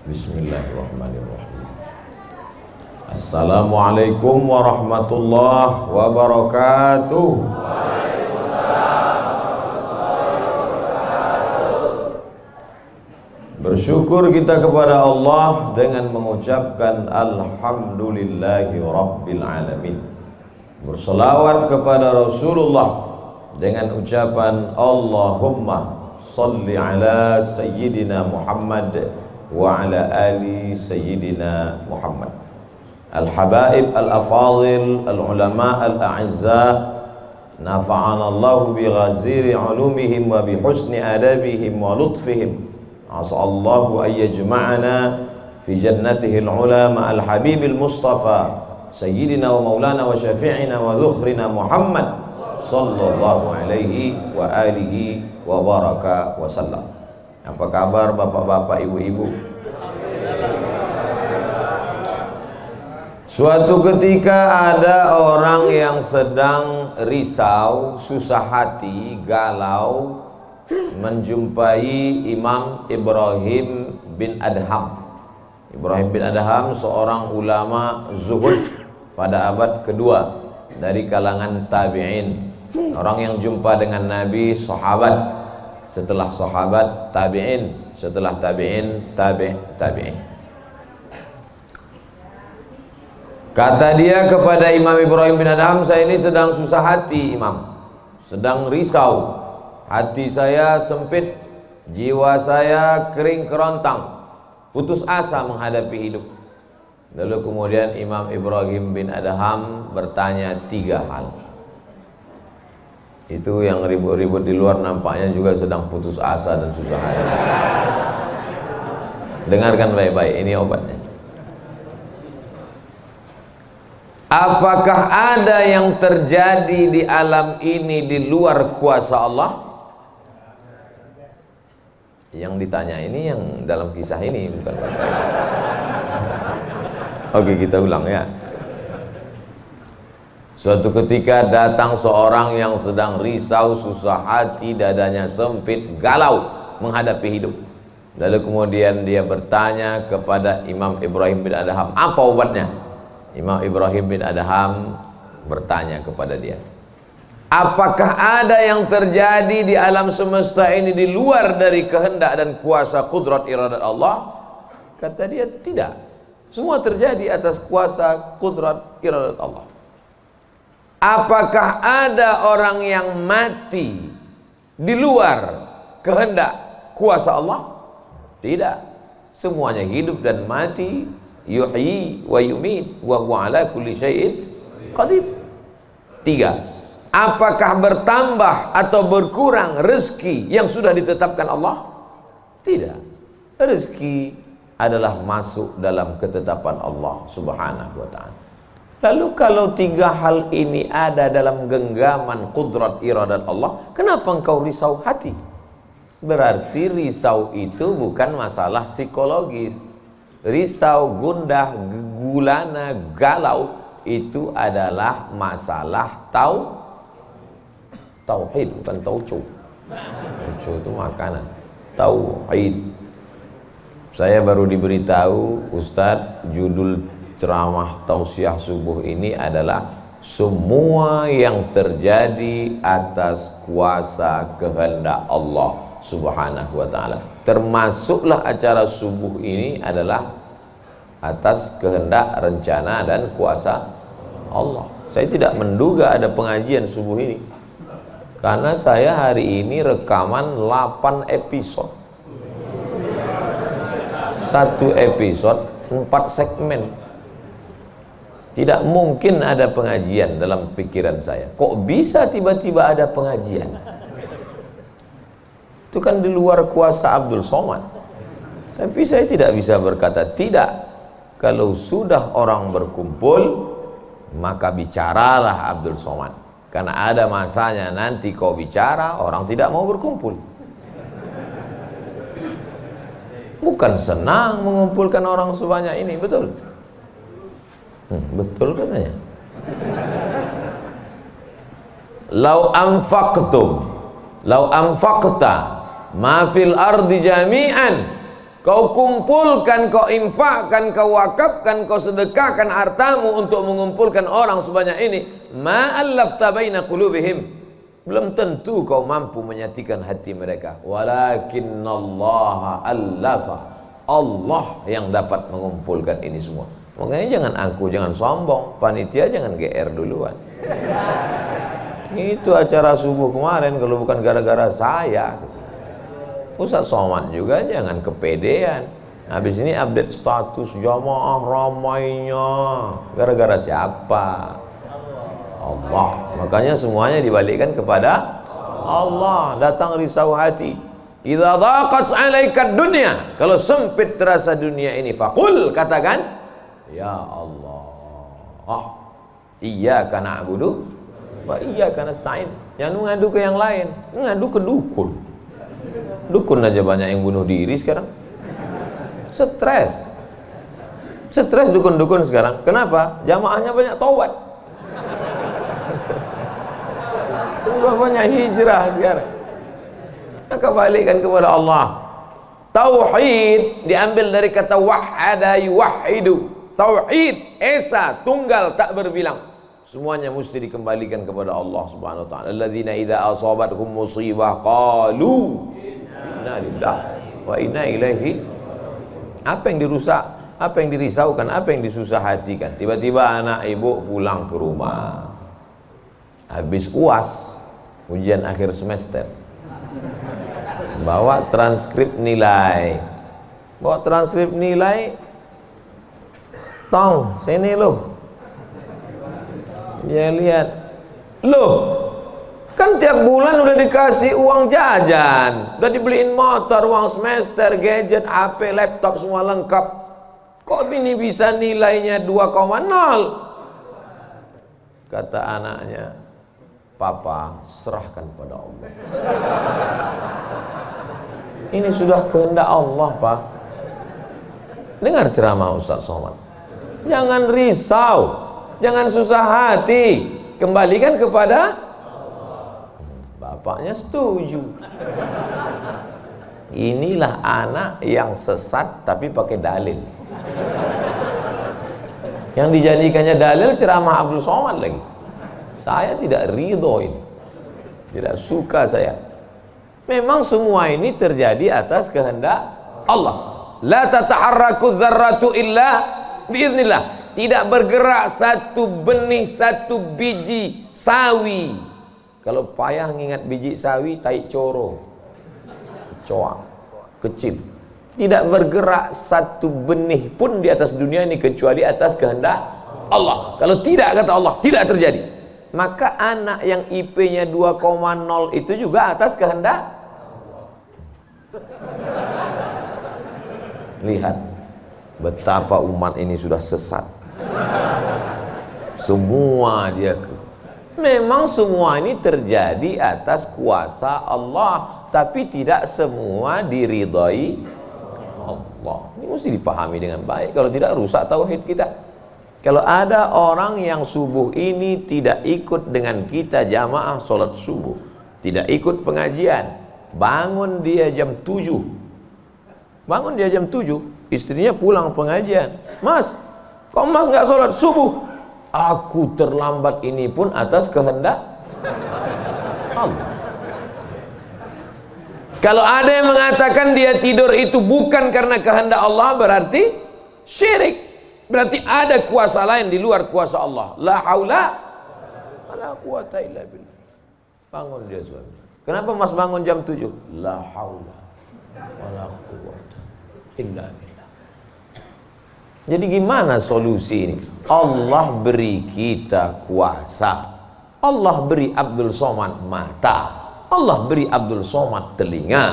Bismillahirrahmanirrahim. Assalamualaikum warahmatullahi wabarakatuh. Bersyukur kita kepada Allah dengan mengucapkan Alhamdulillahi Rabbil Alamin. Berselawat kepada Rasulullah dengan ucapan Allahumma salli ala Sayyidina Muhammad wa ala ali Sayyidina Muhammad. Al-habaib al-afadil al-ulama al-a'izza, nafa'ana Allahu bi ghaziri ulumihim wa bi husni adabihim wa lutfihim. As'allahu an yajma'ana fi jannatihi al-ula ma'al habibil mustafa Sayyidina wa maulana wa syafi'ina wa dhukhrina Muhammad sallallahu alaihi wa alihi wa baraka wa sallam. Apa kabar bapak-bapak, ibu-ibu? Suatu ketika ada orang yang sedang risau, susah hati, galau, menjumpai Imam Ibrahim bin Adham. Ibrahim bin Adham seorang ulama zuhud pada abad kedua dari kalangan tabi'in. Orang yang jumpa dengan Nabi, sahabat, setelah sahabat tabi'in, setelah tabi'in tabi'in. Kata dia kepada Imam Ibrahim bin Adham, saya ini sedang susah hati Imam, sedang risau, hati saya sempit, jiwa saya kering kerontang, putus asa menghadapi hidup. Lalu kemudian Imam Ibrahim bin Adham bertanya 3 hal. Itu yang ribut-ribut di luar nampaknya juga sedang putus asa dan susah hati. Dengarkan baik-baik, ini obatnya. Apakah ada yang terjadi di alam ini di luar kuasa Allah? Yang ditanya ini yang dalam kisah ini, bukan baik-baik. Oke, kita ulang ya. Suatu ketika datang seorang yang sedang risau, susah hati, dadanya sempit, galau menghadapi hidup. Lalu kemudian dia bertanya kepada Imam Ibrahim bin Adham, apa obatnya? Imam Ibrahim bin Adham bertanya kepada dia, apakah ada yang terjadi di alam semesta ini di luar dari kehendak dan kuasa kudrat iradat Allah? Kata dia, tidak. Semua terjadi atas kuasa kudrat iradat Allah. Apakah ada orang yang mati di luar kehendak kuasa Allah? Tidak. Semuanya hidup dan mati. Yuhyi wa yumit wa huwa ala kulli syai'in qadir. 3. Apakah bertambah atau berkurang rezeki yang sudah ditetapkan Allah? Tidak. Rezeki adalah masuk dalam ketetapan Allah Subhanahu wa ta'ala. Lalu kalau 3 hal ini ada dalam genggaman kudrat iradat Allah, kenapa engkau risau hati? Berarti risau itu bukan masalah psikologis. Risau, gundah, gulana, galau itu adalah masalah tauhid, bukan tauco. Tauco itu makanan. Tauhid. Saya baru diberitahu, Ustadz, judul ceramah tausiah subuh ini adalah semua yang terjadi atas kuasa kehendak Allah Subhanahu wa ta'ala. Termasuklah acara subuh ini adalah atas kehendak, rencana dan kuasa Allah. Saya tidak menduga ada pengajian subuh ini, karena saya hari ini rekaman 8 episode. 1 episode 4 segmen. Tidak mungkin ada pengajian dalam pikiran saya. Kok bisa tiba-tiba ada pengajian? Itu kan di luar kuasa Abdul Somad. Tapi saya tidak bisa berkata tidak. Kalau sudah orang berkumpul, maka bicaralah Abdul Somad. Karena ada masanya nanti kau bicara, orang tidak mau berkumpul. Bukan senang mengumpulkan orang sebanyak ini, betul? Betul katanya. Lau anfaqta ma fil ardi jami'an Kau kumpulkan, kau infakkan, kau wakafkan, kau sedekahkan hartamu untuk mengumpulkan orang sebanyak ini. Ma'allafta baina qulubihim. Belum tentu kau mampu menyatukan hati mereka. Walakinnallaha allafa. Allah yang dapat mengumpulkan ini semua. Makanya jangan angku, jangan sombong. Panitia jangan GR duluan. Itu acara subuh kemarin kalau bukan gara-gara saya. Ustaz Somad juga jangan kepedean. Habis ini update status jamaah ramainya. Gara-gara siapa? Allah. Makanya semuanya dibalikkan kepada Allah. Datang risau hati. Idza dhaqat 'alaika dunya. Kalau sempit terasa dunia ini, faqul, katakan, ya Allah. Iyyaka na'budu wa iyyaka nasta'in. Jangan mengadu ke yang lain, mengadu ke dukun. Dukun aja banyak yang bunuh diri sekarang. Stres dukun-dukun sekarang. Kenapa? Jamaahnya banyak taubat. Banyak hijrah sekarang. Maka balikkan kepada Allah. Tauhid diambil dari kata wahada yuwahidu. Tauhid, esa, tunggal, tak berbilang. Semuanya mesti dikembalikan kepada Allah Subhanahu wa taala. Alladzina idza asabathum musibah qalu inna lillahi wa inna ilaihi. Apa yang dirusak, apa yang dirisaukan, apa yang disusah hatikan. Tiba-tiba anak ibu pulang ke rumah, habis UAS, ujian akhir semester, bawa transkrip nilai, tong sini loh. Dia lihat, loh, kan tiap bulan udah dikasih uang jajan, udah dibeliin motor, uang semester, gadget, HP, laptop, semua lengkap. Kok ini bisa nilainya 2,0? Kata anaknya, Papa, serahkan pada Allah. Ini sudah kehendak Allah, Pak. Dengar ceramah Ustaz Somad. Jangan risau, jangan susah hati, kembalikan kepada bapaknya. Setuju. Inilah anak yang sesat tapi pakai dalil. Yang dijadikannya dalil ceramah Abdul Somad lagi. Saya tidak ridho ini, tidak suka saya. Memang semua ini terjadi atas kehendak Allah. La tataharraku dzarratu illa biiznillah. Tidak bergerak satu benih, satu biji sawi. Kalau payah ngingat biji sawi, tai coro, coak, kecil. Tidak bergerak satu benih pun di atas dunia ini kecuali atas kehendak Allah. Kalau tidak, kata Allah, tidak terjadi. Maka anak yang IP-nya 2,0 itu juga atas kehendak. Lihat betapa umat ini sudah sesat. Semua dia memang semua ini terjadi atas kuasa Allah, tapi tidak semua diridhai Allah. Ini mesti dipahami dengan baik, kalau tidak rusak tauhid kita. Kalau ada orang yang subuh ini tidak ikut dengan kita jamaah sholat subuh, tidak ikut pengajian, bangun dia jam 7, istrinya pulang pengajian, Mas, kok Mas nggak sholat subuh? Aku terlambat, ini pun atas kehendak Allah. Kalau ada yang mengatakan dia tidur itu bukan karena kehendak Allah, berarti syirik. Berarti ada kuasa lain di luar kuasa Allah. La haula wala quwata illa billah. Bangun dia suami. Kenapa Mas bangun jam 7? La haula wala quwata illa billah. Jadi gimana solusi ini? Allah beri kita kuasa. Allah beri Abdul Somad mata. Allah beri Abdul Somad telinga.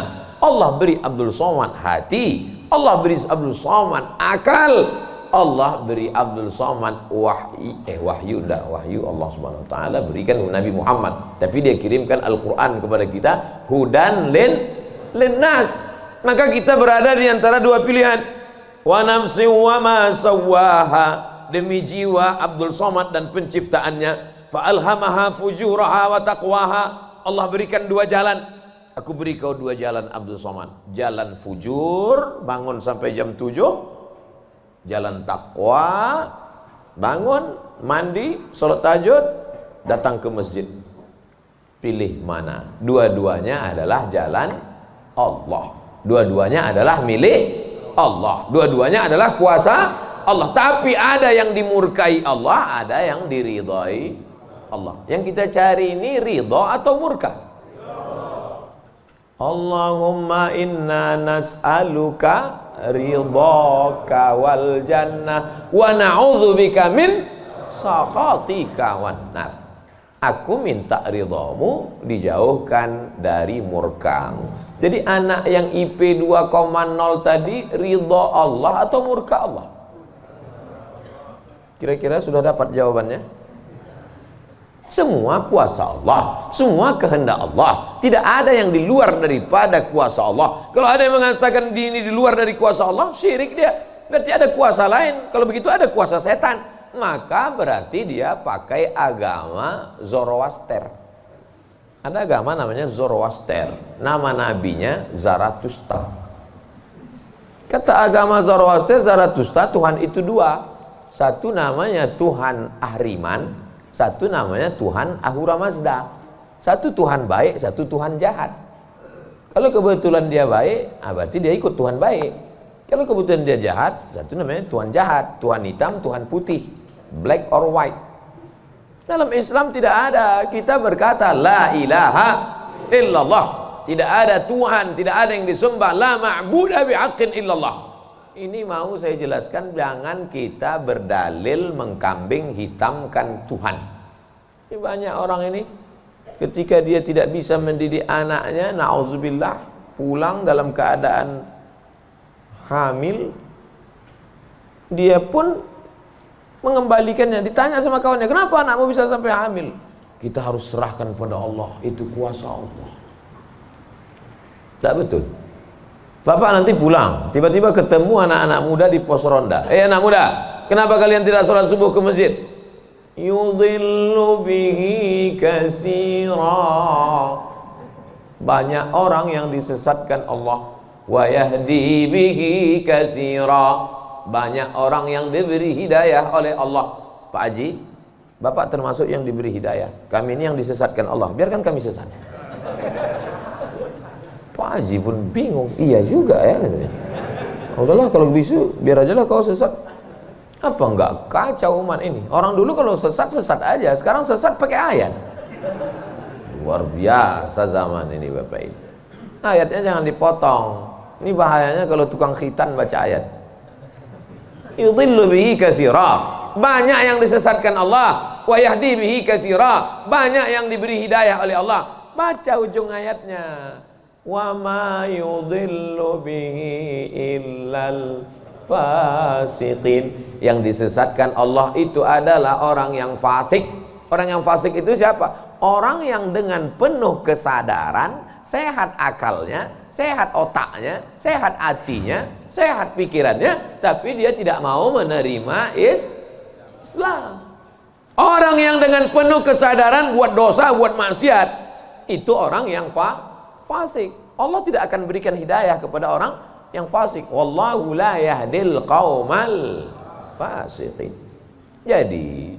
Allah beri Abdul Somad hati. Allah beri Abdul Somad akal. Allah beri Abdul Somad wahyu Allah Subhanahu wa taala berikan Nabi Muhammad, tapi dia kirimkan Al-Qur'an kepada kita, hudan linnas. Maka kita berada di antara dua pilihan. Wa nafsi wa ma sawwaha, demi jiwa Abdul Somad dan penciptaannya, fa alhamaha fujuraha wa taqwaha. Allah berikan dua jalan. aku beri kau 2 jalan Abdul Somad. Jalan fujur, bangun sampai jam 7. Jalan takwa, bangun, mandi, sholat tahajud, datang ke masjid. Pilih mana? Dua-duanya adalah jalan Allah. Dua-duanya adalah milik Allah. Dua-duanya adalah kuasa Allah. Tapi ada yang dimurkai Allah, ada yang diridhai Allah. Yang kita cari ini ridha atau murka? Allahumma inna nas'aluka ridhaka wal jannah wa na'udzubika min sakhatika wan nar. Aku minta ridhamu, dijauhkan dari murkamu. Jadi anak yang IP 2,0 tadi ridha Allah atau murka Allah? Kira-kira sudah dapat jawabannya? Semua kuasa Allah, semua kehendak Allah. Tidak ada yang di luar daripada kuasa Allah. Kalau ada yang mengatakan ini di luar dari kuasa Allah, syirik dia. Berarti ada kuasa lain. Kalau begitu ada kuasa setan. Maka berarti dia pakai agama Zoroaster. Ada agama namanya Zoroaster. Nama nabinya Zarathustra. Kata agama Zoroaster, Zarathustra, Tuhan itu 2. Satu namanya Tuhan Ahriman, satu namanya Tuhan Ahura Mazda. Satu Tuhan baik, satu Tuhan jahat. Kalau kebetulan dia baik, berarti dia ikut Tuhan baik. Kalau kebetulan dia jahat, satu namanya Tuhan jahat. Tuhan hitam, Tuhan putih, black or white. Dalam Islam tidak ada. Kita berkata la ilaha illallah. Tidak ada Tuhan, tidak ada yang disembah. La ma'buda bihaqqin illallah. Ini mau saya jelaskan, jangan kita berdalil mengkambing hitamkan Tuhan. Ini banyak orang ini ketika dia tidak bisa mendidik anaknya, na'udzubillah, pulang dalam keadaan hamil, dia pun mengembalikannya. Ditanya sama kawannya, kenapa anakmu bisa sampai hamil? Kita harus serahkan pada Allah, itu kuasa Allah. Tak betul. Bapak nanti pulang, tiba-tiba ketemu anak-anak muda di pos ronda. Anak muda, kenapa kalian tidak sholat subuh ke masjid? Yudhillu bihi katsira. Banyak orang yang disesatkan Allah. Wa yahdi bihi katsira. Banyak orang yang diberi hidayah oleh Allah. Pak Haji, Bapak termasuk yang diberi hidayah. Kami ini yang disesatkan Allah. Biarkan kami sesat. Pak Haji pun bingung. Iya juga ya, katanya. Udahlah kalau bisu, biar aja lah kau sesat. Apa enggak kacau umat ini? Orang dulu kalau sesat aja. Sekarang sesat pakai ayat. Luar biasa zaman ini Bapak ini. Ayatnya jangan dipotong. Ini bahayanya kalau tukang khitan baca ayat. Yudhillu bihi katsira. Banyak yang disesatkan Allah. Wa yahdi bihi katsira. Banyak yang diberi hidayah oleh Allah. Baca ujung ayatnya. Wa ma yudhillu bihi illal fasiqin. Yang disesatkan Allah itu adalah orang yang fasik. Orang yang fasik itu siapa? Orang yang dengan penuh kesadaran, sehat akalnya, sehat otaknya, sehat hatinya, sehat pikirannya, tapi dia tidak mau menerima Islam. Orang yang dengan penuh kesadaran buat dosa, buat maksiat, itu orang yang fasik. Allah tidak akan berikan hidayah kepada orang yang fasik. Wallahu la yahdil qaumal fasiqin. Jadi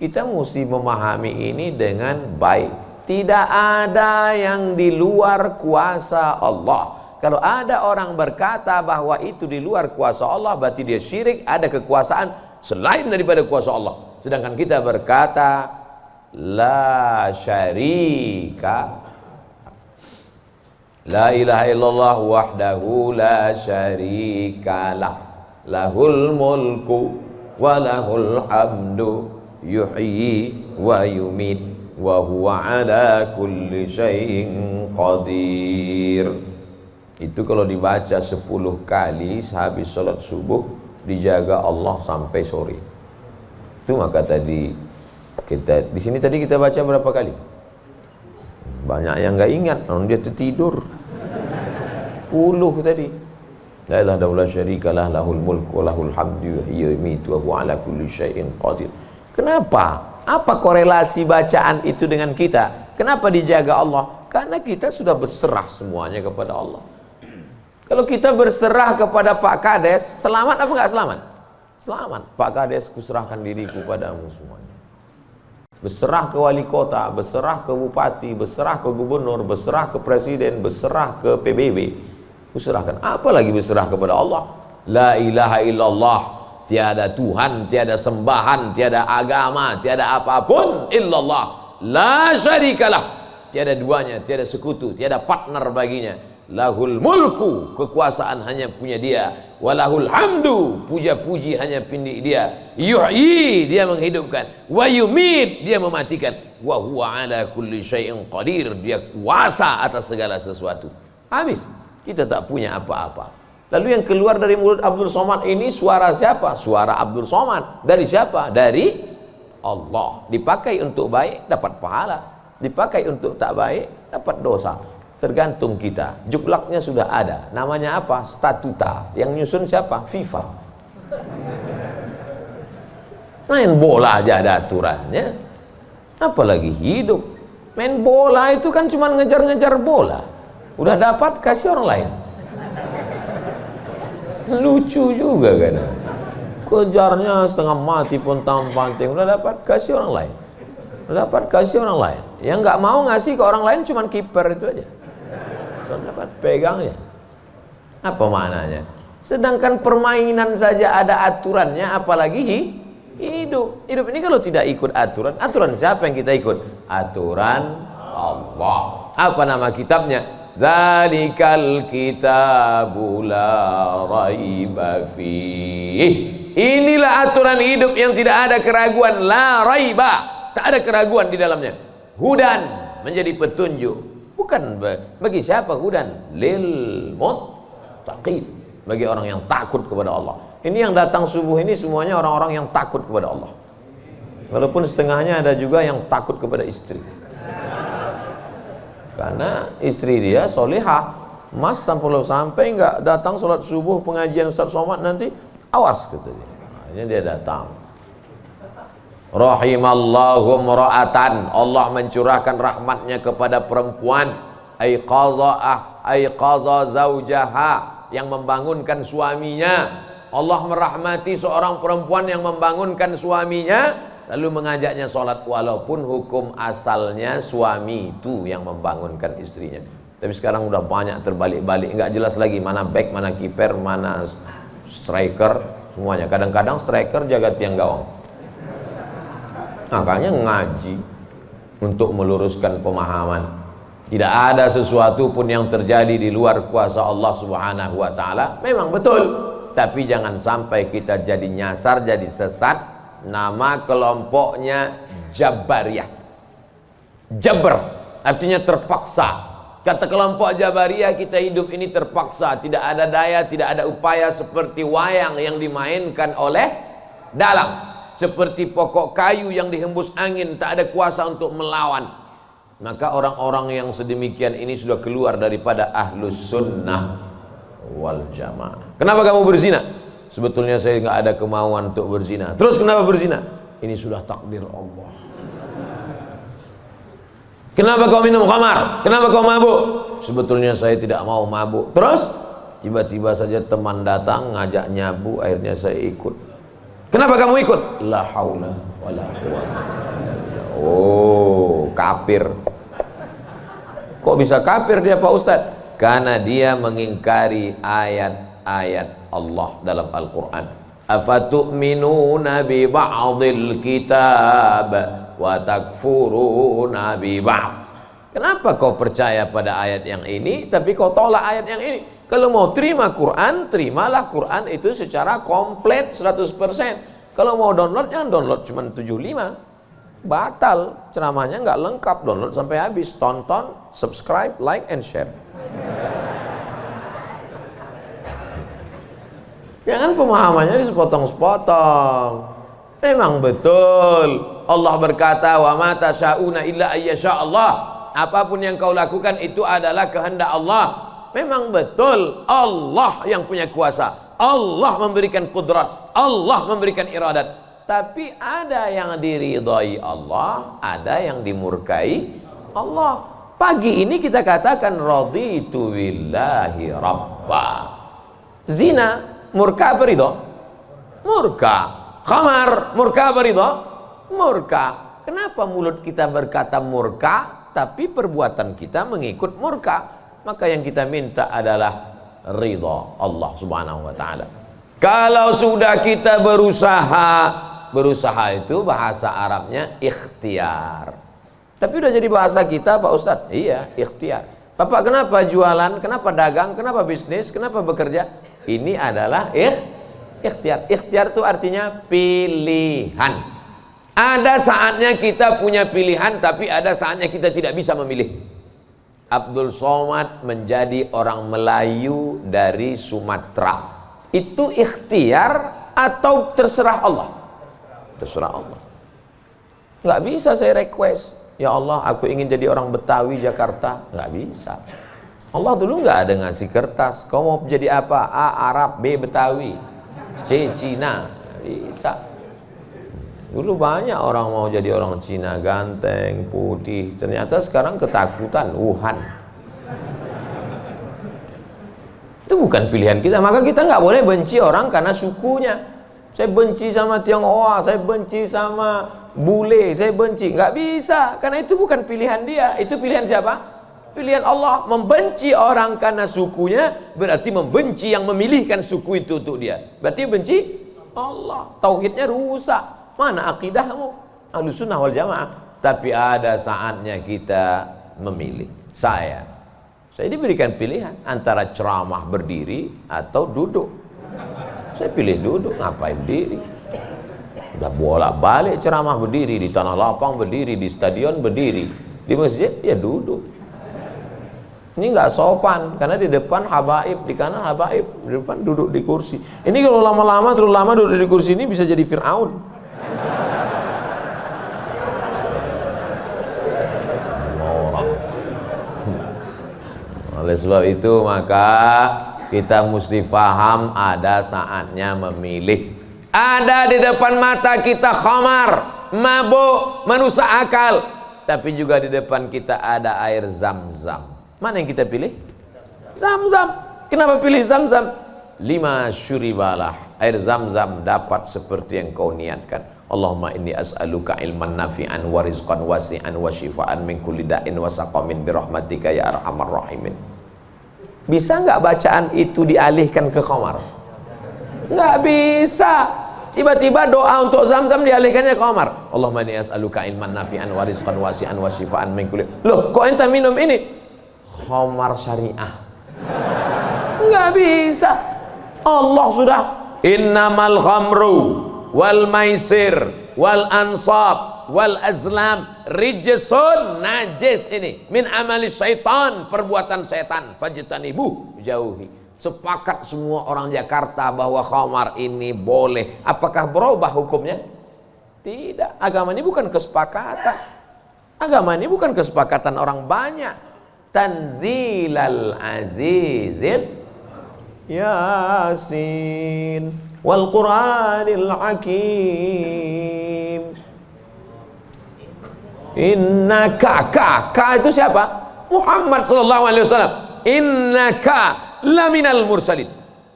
kita mesti memahami ini dengan baik. Tidak ada yang di luar kuasa Allah. Kalau ada orang berkata bahwa itu di luar kuasa Allah, berarti dia syirik, ada kekuasaan selain daripada kuasa Allah. Sedangkan kita berkata la syarika, la ilaha illallah wahdahu la syarikalah, lahul mulku wa lahul hamdu yuhyi wa yumit wa huwa ala kulli syai'in qadir. Itu kalau dibaca 10 kali sehabis salat subuh, dijaga Allah sampai sore. Itu maka tadi kita di sini tadi kita baca berapa kali? Banyak yang nggak ingat, dia tertidur. 10 tadi. La ilaha illallah syarikalah, lahul mulku wa lahul hamdu yuhyi wa yumiitu wa huwa ala kulli syai'in qadir. Kenapa? Apa korelasi bacaan itu dengan kita? Kenapa dijaga Allah? Karena kita sudah berserah semuanya kepada Allah. Kalau kita berserah kepada Pak Kades, selamat apa enggak selamat? Selamat. Pak Kades, kuserahkan diriku padamu semuanya. Berserah ke wali kota, berserah ke bupati, berserah ke gubernur, berserah ke presiden, berserah ke PBB. Kuserahkan. Apalagi berserah kepada Allah. La ilaha illallah. Tiada Tuhan, tiada sembahan, tiada agama, tiada apapun illallah. La syarikalah. Tiada duanya, tiada sekutu, tiada partner baginya. Lahul mulku, kekuasaan hanya punya dia. Walahul hamdu, puja-puji hanya punya dia. Yuhyi, dia menghidupkan. Wa yumit, dia mematikan. Wa huwa ala kulli syai'in qadir, dia kuasa atas segala sesuatu. Habis, kita tak punya apa-apa. Lalu yang keluar dari mulut Abdul Somad ini suara siapa? Suara Abdul Somad. Dari siapa? Dari Allah. Dipakai untuk baik, dapat pahala. Dipakai untuk tak baik, dapat dosa. Tergantung kita. Juklaknya sudah ada. Namanya apa? Statuta. Yang nyusun siapa? FIFA. Main bola aja ada aturannya. Apalagi hidup. Main bola itu kan cuma ngejar-ngejar bola. Udah dapat, kasih orang lain. Lucu juga kan. Kejarnya setengah mati pun tampanting. Udah dapat, kasih orang lain. Udah dapat, kasih orang lain. Yang nggak mau ngasih ke orang lain cuma kiper itu aja. Dapat pegangnya. Apa maknanya? Sedangkan permainan saja ada aturannya, apalagi hidup. Hidup ini kalau tidak ikut aturan, aturan siapa yang kita ikut? Aturan Allah. Apa nama kitabnya? Zalikal kitabu la raiba fih. Inilah aturan hidup yang tidak ada keraguan, la raiba. Tak ada keraguan di dalamnya. Hudan, menjadi petunjuk. Bukan bagi siapa hudan? Lil muttaqin, bagi orang yang takut kepada Allah. Ini yang datang subuh ini semuanya orang-orang yang takut kepada Allah. Walaupun setengahnya ada juga yang takut kepada istri. Karena istri dia solihah. Mas sampai nggak datang sholat subuh pengajian Ustaz Somad nanti, awas katanya. Akhirnya dia datang. Rahimallahu mra'atan, Allah mencurahkan rahmatnya kepada perempuan, aiqaza zaujaha, yang membangunkan suaminya. Allah merahmati seorang perempuan yang membangunkan suaminya lalu mengajaknya sholat, walaupun hukum asalnya suami itu yang membangunkan istrinya. Tapi sekarang udah banyak terbalik-balik, nggak jelas lagi mana back, mana kiper, mana striker, semuanya. Kadang-kadang striker jaga tiang gawang. Makanya ngaji untuk meluruskan pemahaman. Tidak ada sesuatu pun yang terjadi di luar kuasa Allah Subhanahu wa taala. Memang betul, tapi jangan sampai kita jadi nyasar, jadi sesat. Nama kelompoknya Jabariyah. Jabr artinya terpaksa. Kata kelompok Jabariyah, kita hidup ini terpaksa, tidak ada daya, tidak ada upaya, seperti wayang yang dimainkan oleh dalang. Seperti pokok kayu yang dihembus angin, tak ada kuasa untuk melawan. Maka orang-orang yang sedemikian ini sudah keluar daripada ahlus sunnah wal jamaah. Kenapa kamu berzina? Sebetulnya saya nggak ada kemauan untuk berzina. Terus kenapa berzina? Ini sudah takdir Allah. Kenapa kau minum khamar? Kenapa kau mabuk? Sebetulnya saya tidak mau mabuk. Terus tiba-tiba saja teman datang ngajak nyabu, akhirnya saya ikut. Kenapa kamu ikut? La haula wala quwwata. Oh, kafir. Kok bisa kafir dia Pak Ustaz? Karena dia mengingkari ayat-ayat Allah dalam Al-Quran. Afatu'minuna bi ba'dil kitab wa takfuruna bi ba'd. Kenapa kau percaya pada ayat yang ini tapi kau tolak ayat yang ini? Kalau mau terima Quran, terimalah Quran itu secara komplit 100%. Kalau mau download, jangan download cuma 75. Batal, ceramahnya nggak lengkap. Download sampai habis, tonton, subscribe, like, and share. Jangan pemahamannya sepotong-sepotong. Memang betul Allah berkata, wa ma tasyauna illa ayyasha Allah. Apapun yang kau lakukan itu adalah kehendak Allah. Memang betul Allah yang punya kuasa, Allah memberikan kudrat, Allah memberikan iradat. Tapi ada yang diridhai Allah, ada yang dimurkai Allah. Pagi ini kita katakan raditu billahi rabba. Zina murka apa ridho? Murka. Khamar murka apa ridho? Murka. Kenapa mulut kita berkata murka tapi perbuatan kita mengikut murka? Maka yang kita minta adalah ridha Allah Subhanahu wa taala. Kalau sudah kita berusaha itu bahasa Arabnya ikhtiar. Tapi udah jadi bahasa kita Pak Ustadz. Iya, ikhtiar. Bapak kenapa jualan, kenapa dagang, kenapa bisnis, kenapa bekerja? Ini adalah ikhtiar. Ikhtiar itu artinya pilihan. Ada saatnya kita punya pilihan, tapi ada saatnya kita tidak bisa memilih. Abdul Somad menjadi orang Melayu dari Sumatera. Itu ikhtiar atau terserah Allah? Terserah Allah. Nggak bisa saya request, ya Allah aku ingin jadi orang Betawi Jakarta. Nggak bisa. Allah dulu nggak ada ngasih kertas, kau mau jadi apa? A. Arab, B. Betawi, C. Cina. Bisa. Dulu banyak orang mau jadi orang Cina, ganteng, putih. Ternyata sekarang ketakutan, Wuhan. Itu bukan pilihan kita. Maka kita nggak boleh benci orang karena sukunya. Saya benci sama Tionghoa, saya benci sama bule, saya benci. Nggak bisa, karena itu bukan pilihan dia. Itu pilihan siapa? Pilihan Allah. Membenci orang karena sukunya berarti membenci yang memilihkan suku itu untuk dia. Berarti benci Allah. Tauhidnya rusak. Mana akidahmu? Ahlussunnah wal jamaah. Tapi ada saatnya kita memilih. Saya diberikan pilihan antara ceramah berdiri atau duduk. Saya pilih duduk, ngapain berdiri? Udah bolak-balik ceramah berdiri, di tanah lapang berdiri, di stadion berdiri, di masjid ya duduk. Ini nggak sopan, karena di depan habaib, di kanan habaib, di depan duduk di kursi. Ini kalau lama-lama terlalu lama duduk di kursi ini bisa jadi Fir'aun. Oleh sebab itu maka kita mesti paham ada saatnya memilih. Ada di depan mata kita khamar, mabuk, merusak akal. Tapi juga di depan kita ada air Zam-Zam. Mana yang kita pilih? Zam-Zam. Kenapa pilih Zam-Zam? 5 syuribalah. Air Zam-Zam dapat seperti yang kau niatkan. Allahumma inni as'aluka ilman nafi'an wa rizqan wasi'an wa shifaan min kulli da'in wa saqamin birahmatika ya arhamar rahimin. Bisa nggak bacaan itu dialihkan ke khamar? Nggak bisa. Tiba-tiba doa untuk Zam-Zam dialihkannya ke khamar. Allahumma inni as'aluka ilman nafi'an wa rizqan wasi'an wa shifaan min kulli. Loh, kok ente minum ini? Khamar syariah. Nggak bisa. Allah sudah innamal khamru wal maisir wal ansab wal azlam rijsun, najis ini, min amali syaitan, perbuatan setan, fajtanibu, jauhi. Sepakat semua orang Jakarta bahwa khamar ini boleh. Apakah berubah hukumnya? Tidak. Agama ini bukan kesepakatan. Agama ini bukan kesepakatan orang banyak. Tanzilal azizil Yasin wal Qur'anil Hakim. Innaka, ka itu siapa? Muhammad sallallahu alaihi wasallam. Innaka laminal mursalin.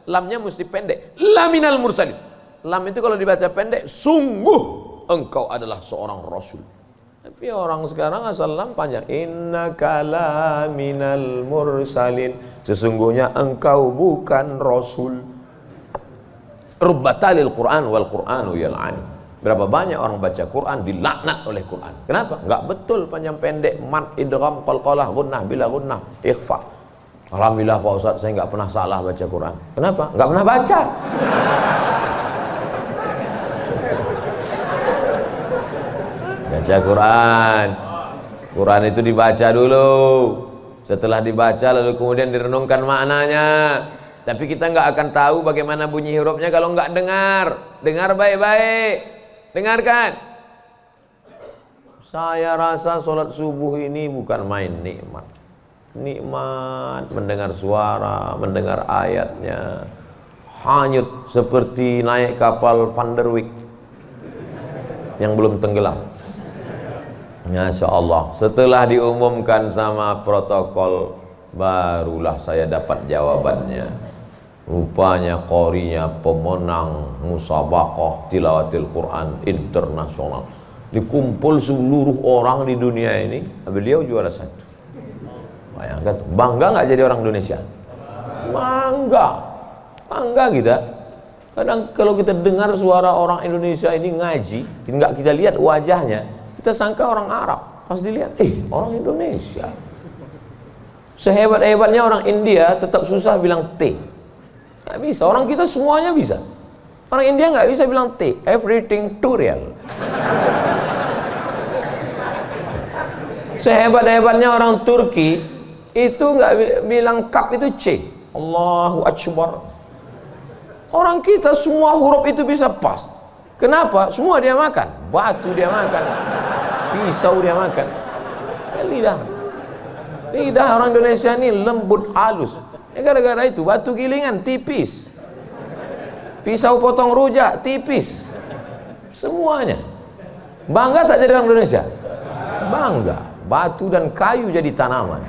Lamnya mesti pendek. Laminal mursalin. Lam itu kalau dibaca pendek, sungguh engkau adalah seorang rasul. Tapi orang sekarang asal lam panjang. Innaka laminal mursalin. Sesungguhnya engkau bukan rasul. Rubbatalil Quran wal Quranu yal'ani. Berapa banyak orang baca Quran dilaknat oleh Quran. Kenapa? Enggak betul panjang pendek, mat, idgham, qalqalah, gunnah, bila gunnah, ikhfa. Alhamdulillah Pak Ustaz, saya enggak pernah salah baca Quran. Kenapa? Enggak pernah baca. Baca Quran. Quran itu dibaca dulu. Setelah dibaca lalu kemudian direnungkan maknanya. Tapi kita enggak akan tahu bagaimana bunyi hurufnya kalau enggak dengar. Dengar baik-baik. Dengarkan. Saya rasa sholat subuh ini bukan main nikmat. Nikmat mendengar suara, mendengar ayatnya. Hanyut seperti naik kapal Van der Wijk yang belum tenggelam. Masya Allah, setelah diumumkan sama protokol, barulah saya dapat jawabannya. Rupanya qorinya pemenang musabaqah tilawatil Quran internasional. Dikumpul seluruh orang di dunia ini, beliau juara satu. Bayangkan, bangga nggak jadi orang Indonesia? Bangga, bangga kita. Kadang kalau kita dengar suara orang Indonesia ini ngaji, nggak kita lihat wajahnya, kita sangka orang Arab. Pas dilihat, orang Indonesia. Sehebat-hebatnya orang India tetap susah bilang T. Nggak bisa, orang kita semuanya bisa. Orang India nggak bisa bilang T, everything too real. Sehebat-hebatnya orang Turki itu nggak bilang kap itu C. Allahu Akbar. Orang kita semua huruf itu bisa pas. Kenapa? Semua dia makan. Batu dia makan, pisau dia makan. Lidah orang Indonesia ini lembut halus. Gara-gara itu batu gilingan tipis, pisau potong rujak tipis, semuanya. Bangga tak jadi orang Indonesia? Bangga. Batu dan kayu jadi tanaman.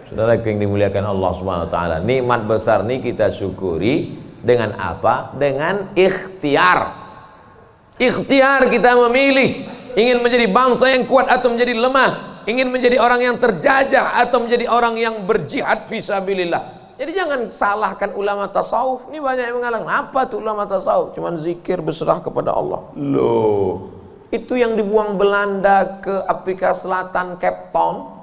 Saudara yang dimuliakan Allah Subhanahu wa taala, nikmat besar ini kita syukuri dengan apa? Dengan ikhtiar. Ikhtiar kita memilih ingin menjadi bangsa yang kuat atau menjadi lemah, ingin menjadi orang yang terjajah atau menjadi orang yang berjihad fisabilillah. Jadi jangan salahkan ulama tasawuf. Ini banyak yang mengatakan, apa tuh ulama tasawuf? Cuman zikir berserah kepada Allah. Loh, itu yang dibuang Belanda ke Afrika Selatan, Cape Town,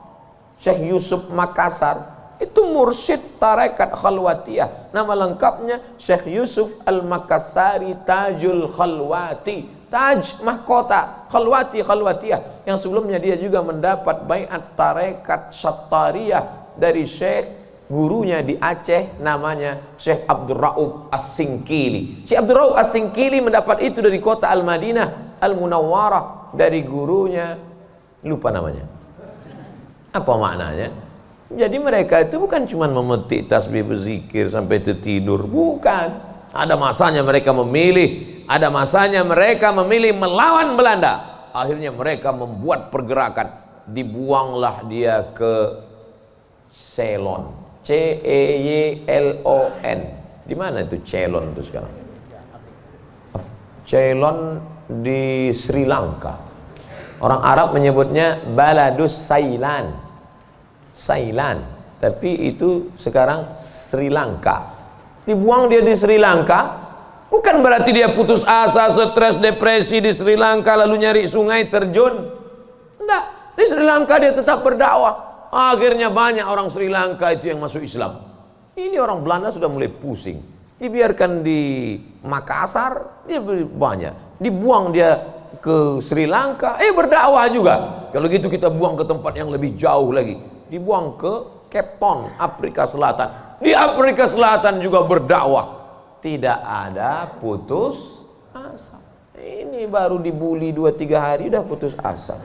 Syekh Yusuf Makassar, itu mursyid tarekat khalwatiyah. Nama lengkapnya Syekh Yusuf Al-Makassari Tajul Khalwati, taj mahkota, khalwati, khalwatiyah. Yang sebelumnya dia juga mendapat baiat tarekat Syattariyah dari Syekh gurunya di Aceh, namanya Syekh Abdul Rauf As-Singkili. Syekh Abdul Rauf As-Singkili mendapat itu dari kota Al-Madinah Al-Munawwarah, dari gurunya, lupa namanya. Apa maknanya? Jadi mereka itu bukan cuma memetik tasbih berzikir sampai tertidur, bukan. Ada masanya mereka memilih, ada masanya mereka memilih melawan Belanda. Akhirnya mereka membuat pergerakan, dibuanglah dia ke Ceylon, C-E-Y-L-O-N. Di mana itu Ceylon itu sekarang? Ceylon di Sri Lanka. Orang Arab menyebutnya Baladus Sailan, Sailan, tapi itu sekarang Sri Lanka. Dibuang dia di Sri Lanka, bukan berarti dia putus asa, stres, depresi di Sri Lanka lalu nyari sungai terjun. Enggak, di Sri Lanka dia tetap berdakwah. Akhirnya banyak orang Sri Lanka itu yang masuk Islam. Ini orang Belanda sudah mulai pusing. Dibiarkan di Makassar, dia banyak. Dibuang dia ke Sri Lanka, berdakwah juga. Kalau gitu kita buang ke tempat yang lebih jauh lagi. Dibuang ke Cape Town, Afrika Selatan. Di Afrika Selatan juga berdakwah. Tidak ada putus asa. Ini baru dibully 2-3 hari udah putus asa.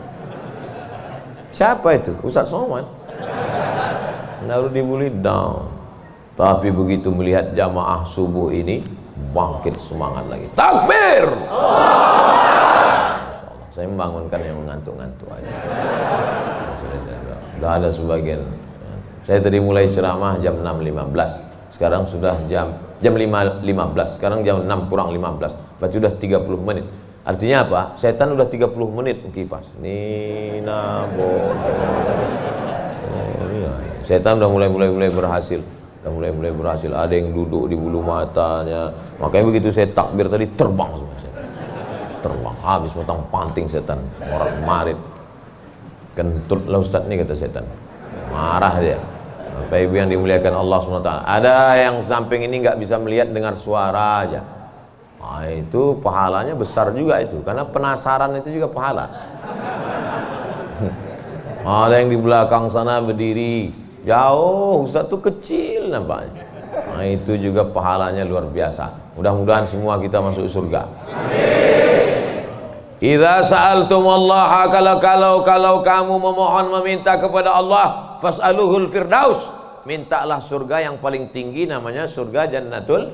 Siapa itu? Ustaz Somad. Baru dibully down. Tapi begitu melihat jamaah subuh ini, bangkit semangat lagi. Takbir! Saya membangunkan yang mengantuk-ngantuk aja. Sudah ada sebagian. Saya tadi mulai ceramah jam 6.15. Sekarang sudah jam 5.15. Sekarang jam 6 kurang 15. Berarti sudah 30 menit. Artinya apa? Setan udah 30 menit kipas. Nina setan udah mulai berhasil. Udah mulai berhasil. Ada yang duduk di bulu matanya. Makanya begitu saya takbir tadi terbang semua setan. Terbang habis potong panting setan. Orang marit. Kentut lah Ustaz nih, kata setan. Marah dia. Bapak Ibu yang dimuliakan Allah SWT, ada yang samping ini nggak bisa melihat dengar suara aja. Nah, itu pahalanya besar juga itu, karena penasaran itu juga pahala. Ada yang di belakang sana berdiri jauh, Ustaz tuh kecil nampaknya. Nah, itu juga pahalanya luar biasa. Mudah-mudahan semua kita masuk surga. Amin. Idza sa'altumullaha, kalau kamu memohon meminta kepada Allah, fas'aluhul firdaus, mintalah surga yang paling tinggi, namanya surga Jannatul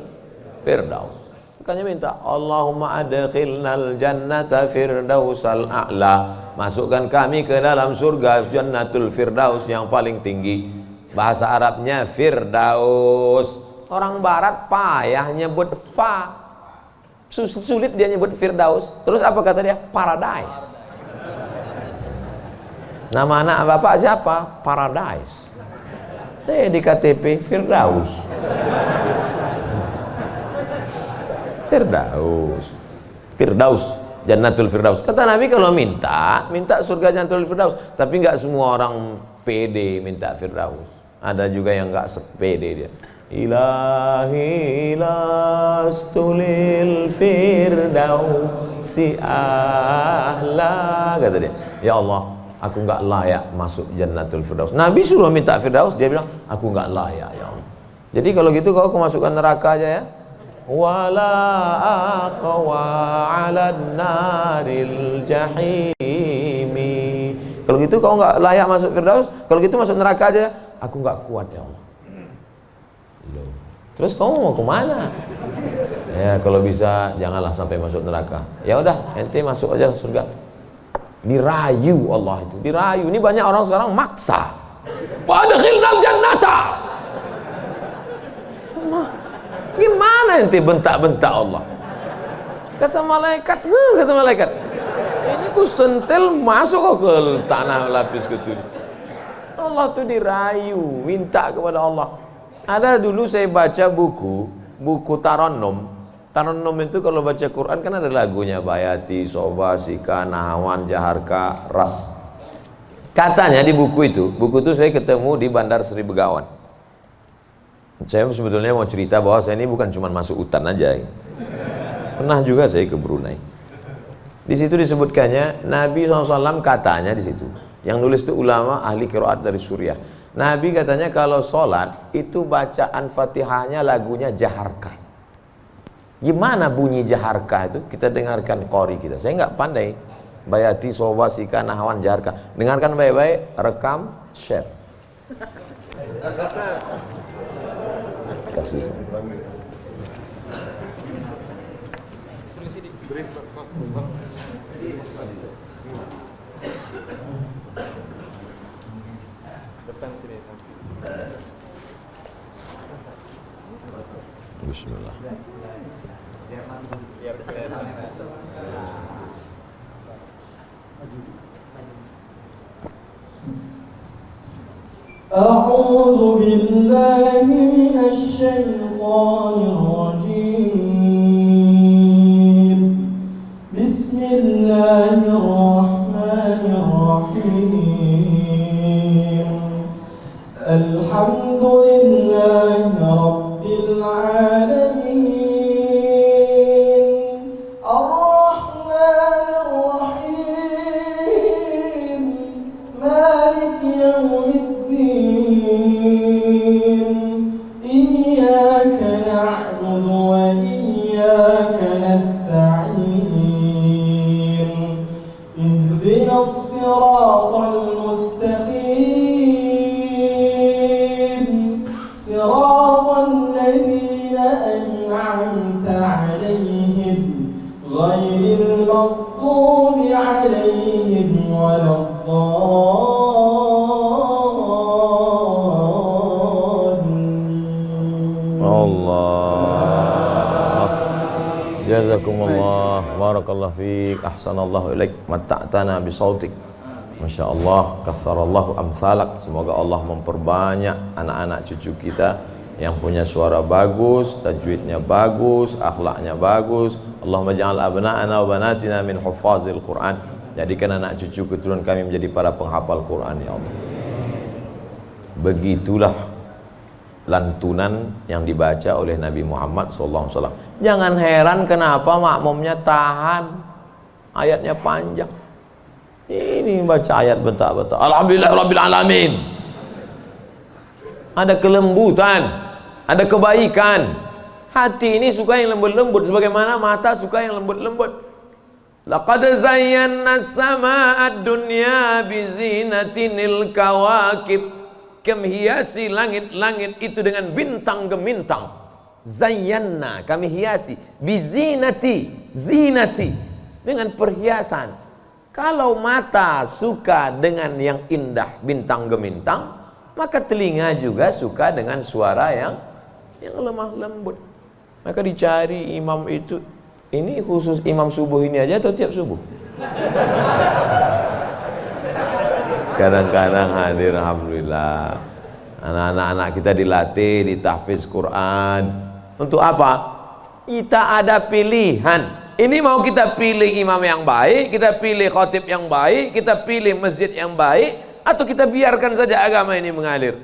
Firdaus. Makanya minta Allahumma adkhilnal jannata firdausal a'la. Masukkan kami ke dalam surga Jannatul Firdaus yang paling tinggi. Bahasa Arabnya Firdaus. Orang barat payah nyebut fa. Sulit dia nyebut Firdaus. Terus apa kata dia? Paradise. Nama anak bapak siapa? Paradise. Di KTP Firdaus. Firdaus, Jannatul Firdaus. Kata Nabi kalau minta surga Jannatul Firdaus. Tapi nggak semua orang pede minta Firdaus. Ada juga yang nggak sepede dia. Ilahi lastulil firdausi ahla, kata dia. Ya Allah, aku nggak layak masuk Jannatul Firdaus. Nabi suruh minta Firdaus, dia bilang aku nggak layak ya Allah. Jadi kalau gitu kau masukkan neraka aja ya. Wala aqwa 'alan naril jahimi. Kalau gitu kau nggak layak masuk Firdaus, kalau gitu masuk neraka aja. Aku nggak kuat ya Allah. Terus kamu mau kemana? Ya kalau bisa janganlah sampai masuk neraka. Ya udah, ente masuk aja surga. Dirayu Allah itu, dirayu. Ini banyak orang sekarang maksa. Wa adkhilnal jannata. Gimana ente bentak-bentak Allah? Kata malaikat, ini ku sentil masuk kok ke tanah lapis ketujuh. Allah tuh dirayu, minta kepada Allah. Ada dulu saya baca buku Tarannum. Tarannum itu kalau baca Quran kan ada lagunya, Bayati, Soba, Sika, Nahawan, Jaharka, Ras. Katanya di buku itu saya ketemu di Bandar Seri Begawan. Saya sebetulnya mau cerita bahwa saya ini bukan cuma masuk hutan aja. Pernah juga saya ke Brunei. Di situ disebutkannya Nabi SAW katanya di situ. Yang nulis itu ulama ahli qiraat dari Suriah. Nabi katanya kalau sholat itu bacaan Fatihahnya lagunya Jaharka. Gimana bunyi Jaharka itu? Kita dengarkan qori kita. Saya nggak pandai. Bayati, Soba, Sika, Nahawan, Jaharka. Dengarkan baik-baik, rekam, share. Kasih. Bismillah. أعوذ بالله من الشيطان الرجيم. بسم الله الرحمن الرحيم. الحمد لله رب العالمين. الرحمن الرحيم. مالك يوم الدين. إياك نعبد وإياك نستعين. اهدنا الصراط المستقيم. صراط الذين أنعمت عليهم غير المغضوب عليهم ولا الضالين. Allah. Jazakumullah, barakallahu fiik, ahsanallahu ilaik, matta'tana bisautik. Masya Allah, katsarallahu amsalak. Semoga Allah memperbanyak anak-anak cucu kita yang punya suara bagus, tajwidnya bagus, akhlaknya bagus. Allahumma ja'al abna'ana wa banatina min huffazil Quran. Jadikan anak cucu keturunan kami menjadi para penghafal Quran ya Allah. Begitulah lantunan yang dibaca oleh Nabi Muhammad SAW. Jangan heran kenapa makmumnya tahan, ayatnya panjang. Ini baca ayat bentak-bentak. Alhamdulillahirabbil alamin. Ada kelembutan, ada kebaikan. Hati ini suka yang lembut-lembut, sebagaimana mata suka yang lembut-lembut. Laqad zayyana as-samaa'a ad-dunya bizinatinil kawakib. Kami hiasi langit-langit itu dengan bintang gemintang. Zayyana, kami hiasi. Bizinati, zinati, dengan perhiasan. Kalau mata suka dengan yang indah, bintang gemintang, maka telinga juga suka dengan suara yang lemah lembut. Maka dicari imam itu. Ini khusus imam subuh ini aja atau tiap subuh? Kadang-kadang hadir, alhamdulillah. Anak-anak kita dilatih di tahfiz Quran. Untuk apa? Kita ada pilihan. Ini mau kita pilih imam yang baik, kita pilih khatib yang baik, kita pilih masjid yang baik, atau kita biarkan saja agama ini mengalir.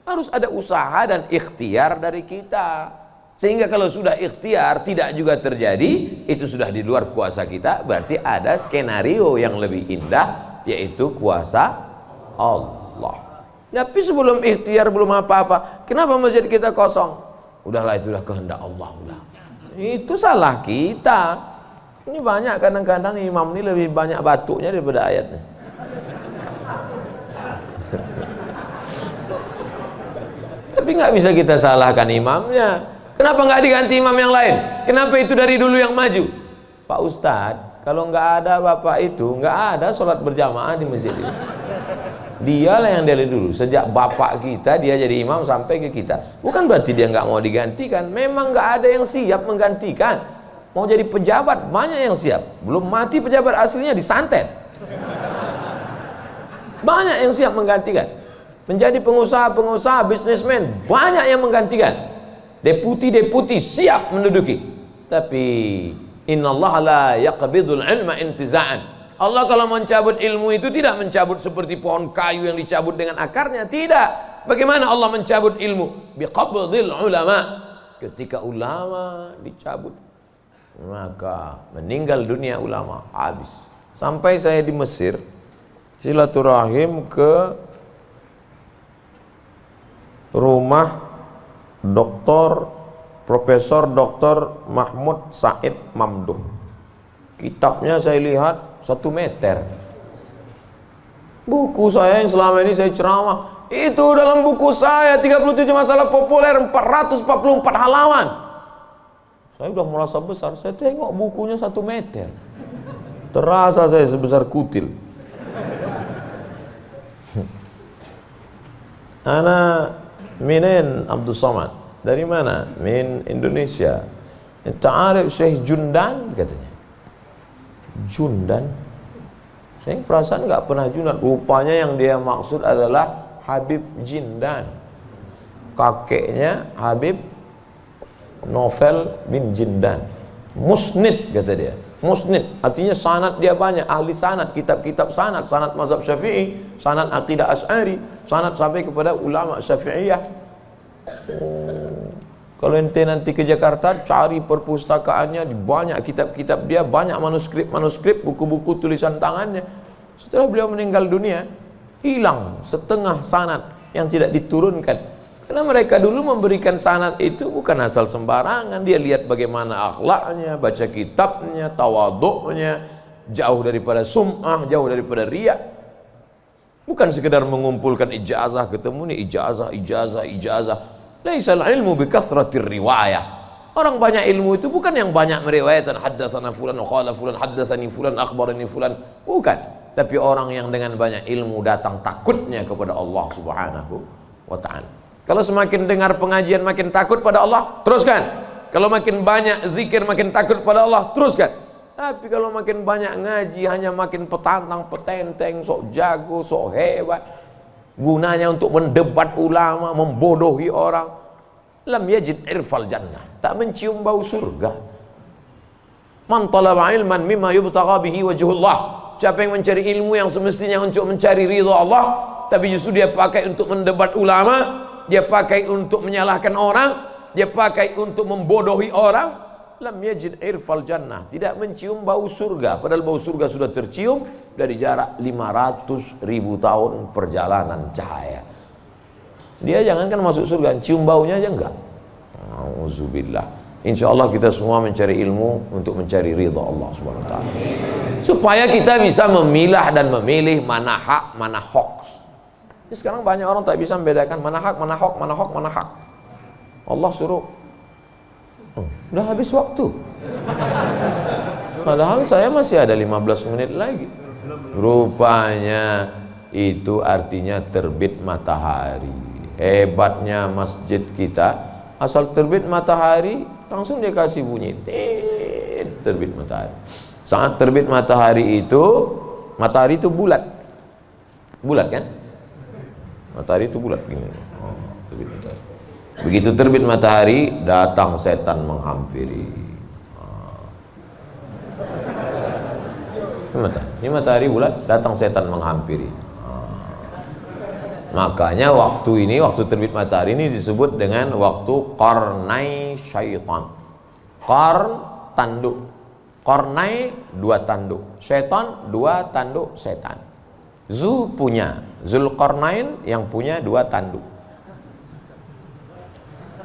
Harus ada usaha dan ikhtiar dari kita. Sehingga kalau sudah ikhtiar tidak juga terjadi, itu sudah di luar kuasa kita. Berarti ada skenario yang lebih indah, yaitu kuasa Allah. Tapi sebelum ikhtiar, belum apa-apa, kenapa masjid kita kosong? Udahlah, itu udah kehendak Allah, udah. Itu salah kita. Ini banyak kadang-kadang imam ini lebih banyak batuknya daripada ayatnya. Tapi nggak bisa kita salahkan imamnya. Kenapa nggak diganti imam yang lain? Kenapa itu dari dulu yang maju? Pak Ustadz, kalau nggak ada bapak itu, nggak ada sholat berjamaah di masjid ini. Dialah yang dari dulu, sejak bapak kita dia jadi imam sampai ke kita. Bukan berarti dia nggak mau digantikan, memang nggak ada yang siap menggantikan. Mau jadi pejabat banyak yang siap, belum mati pejabat aslinya disantet. Banyak yang siap menggantikan. Menjadi pengusaha-pengusaha, bisnismen banyak yang menggantikan. Deputi-deputi siap menduduki. Tapi innallaha la yaqbidul ilma intiza'an. Allah kalau mencabut ilmu itu tidak mencabut seperti pohon kayu yang dicabut dengan akarnya, tidak. Bagaimana Allah mencabut ilmu? Biqabdil ulama. Ketika ulama dicabut, maka meninggal dunia ulama, habis. Sampai saya di Mesir silaturahim ke rumah Profesor Dr. Mahmud Said Mamduh. Kitabnya saya lihat 1 meter. Buku saya yang selama ini saya ceramah, itu dalam buku saya 37 masalah populer 444 halaman. Saya udah merasa besar, saya tengok bukunya 1 meter. Terasa saya sebesar kutil. Ana minen Abdul Somad. Dari mana? Min Indonesia. Ta'arif Syekh Jundan katanya. Jundan? Saya perasaan nggak pernah Jundan. Rupanya yang dia maksud adalah Habib Jindan. Kakeknya Habib Novel bin Jindan. Musnid kata dia. Musnid artinya sanad dia banyak, ahli sanad, kitab-kitab sanad, sanad mazhab Syafi'i, sanad aqidah Asy'ari, sanad sampai kepada ulama Syafi'iyah. Kalau ente nanti ke Jakarta cari perpustakaannya, banyak kitab-kitab dia, banyak manuskrip, buku-buku tulisan tangannya. Setelah beliau meninggal dunia, hilang setengah sanad yang tidak diturunkan. Karena mereka dulu memberikan sanad itu bukan asal sembarangan. Dia lihat bagaimana akhlaknya, baca kitabnya, tawaduknya, jauh daripada sum'ah, jauh daripada riya. Bukan sekedar mengumpulkan ijazah, ketemu nih ijazah. Laisal ilmu bikathratir riwayah. Orang banyak ilmu itu bukan yang banyak meriwayatkan haddatsana fulan wa qala fulan haddatsani fulan akhbarani fulan, bukan. Tapi orang yang dengan banyak ilmu datang takutnya kepada Allah Subhanahu wa ta'ala. Kalau semakin dengar pengajian makin takut pada Allah, teruskan. Kalau makin banyak zikir makin takut pada Allah, teruskan. Tapi kalau makin banyak ngaji hanya makin petantang, petenteng, sok jago, sok hebat, gunanya untuk mendebat ulama, membodohi orang. Lam yajid irfal jannah, tak mencium bau surga. Man talaba ilman mimma yubtagha bihi wajhullah. Siapa yang mencari ilmu yang semestinya untuk mencari ridha Allah, tapi justru dia pakai untuk mendebat ulama, dia pakai untuk menyalahkan orang, dia pakai untuk membodohi orang, lam yajid irfal jannah, tidak mencium bau surga. Padahal bau surga sudah tercium dari jarak 500.000 tahun perjalanan cahaya. Dia jangankan masuk surga, cium baunya aja enggak. Auzubillah. Insyaallah kita semua mencari ilmu untuk mencari ridha Allah Subhanahu wa taala. Supaya kita bisa memilah dan memilih mana hak, mana hoax. Sekarang banyak orang tak bisa membedakan mana hak, mana hoax, mana hak. Allah suruh Udah habis waktu. Padahal saya masih ada 15 menit lagi. Rupanya itu artinya terbit matahari. Hebatnya masjid kita, asal terbit matahari langsung dia kasih bunyi terbit matahari. Saat terbit matahari itu bulat. Bulat kan? Matahari itu bulat gini. Terbit matahari. Begitu terbit matahari, datang setan menghampiri. Ini matahari bulat, datang setan menghampiri. Makanya waktu terbit matahari ini disebut dengan waktu qarnai syaitan. Qarn, tanduk. Qarnai, 2 tanduk. Syaitan, 2 tanduk setan. Zulqarnain yang punya 2 tanduk.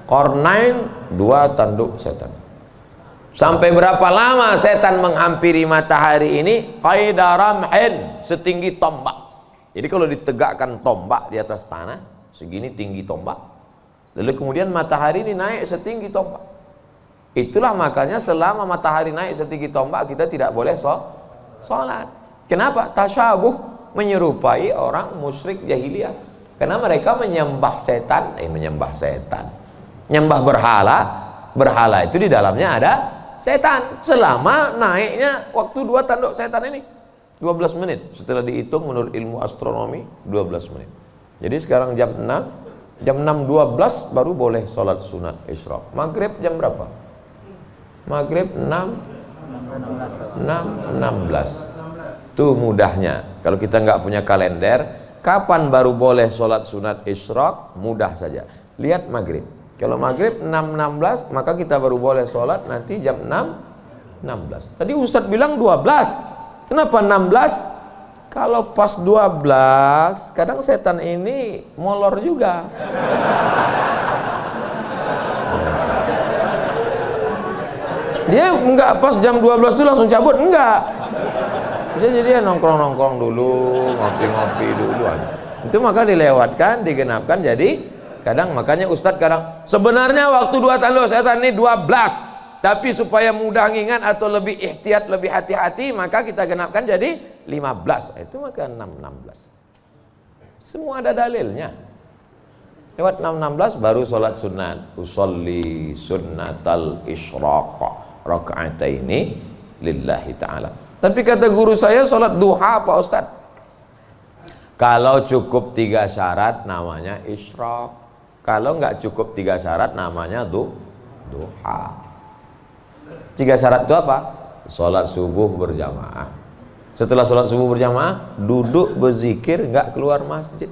Qarnain, 2 tanduk setan. Sampai berapa lama setan menghampiri matahari ini? Qaidaramhin, setinggi tombak. Jadi kalau ditegakkan tombak di atas tanah, segini tinggi tombak. Lalu kemudian matahari ini naik setinggi tombak. Itulah makanya selama matahari naik setinggi tombak, kita tidak boleh sholat. Kenapa? Tasyabuh, menyerupai orang musyrik jahiliyah. Karena mereka menyembah setan. Menyembah berhala. Berhala itu di dalamnya ada setan. Selama naiknya waktu 2 tanduk setan ini 12 menit. Setelah dihitung menurut ilmu astronomi 12 menit. Jadi sekarang jam 6, jam 6.12 baru boleh sholat sunat isyraq. Maghrib jam berapa? Maghrib 6.16. Tuh mudahnya. Kalau kita nggak punya kalender, kapan baru boleh sholat sunat isyraq? Mudah saja. Lihat maghrib. Kalau maghrib 6.16, maka kita baru boleh sholat nanti jam 6.16. Tadi Ustadz bilang 12. Kenapa 16? Kalau pas 12, kadang setan ini molor juga. Dia enggak pas jam 12 itu langsung cabut, enggak. Bisa jadi ya nongkrong-nongkrong dulu, ngopi-ngopi dulu aja. Itu maka dilewatkan, digenapkan, jadi kadang makanya Ustadz kadang sebenarnya waktu 2 tanduk setan ini 12. Tapi supaya mudah ngingat atau lebih ihtiyat, lebih hati-hati, maka kita genapkan jadi 15. Itu maka 6.16. Semua ada dalilnya. Lewat 6.16 baru sholat sunat. Usolli sunnatal isyraq raka'ataini lillahi ta'ala. Tapi kata guru saya sholat duha Pak Ustadz. Kalau cukup 3 syarat namanya isyraq. Kalau nggak cukup 3 syarat namanya duha. 3 syarat itu apa? Sholat subuh berjamaah. Setelah sholat subuh berjamaah, duduk berzikir, nggak keluar masjid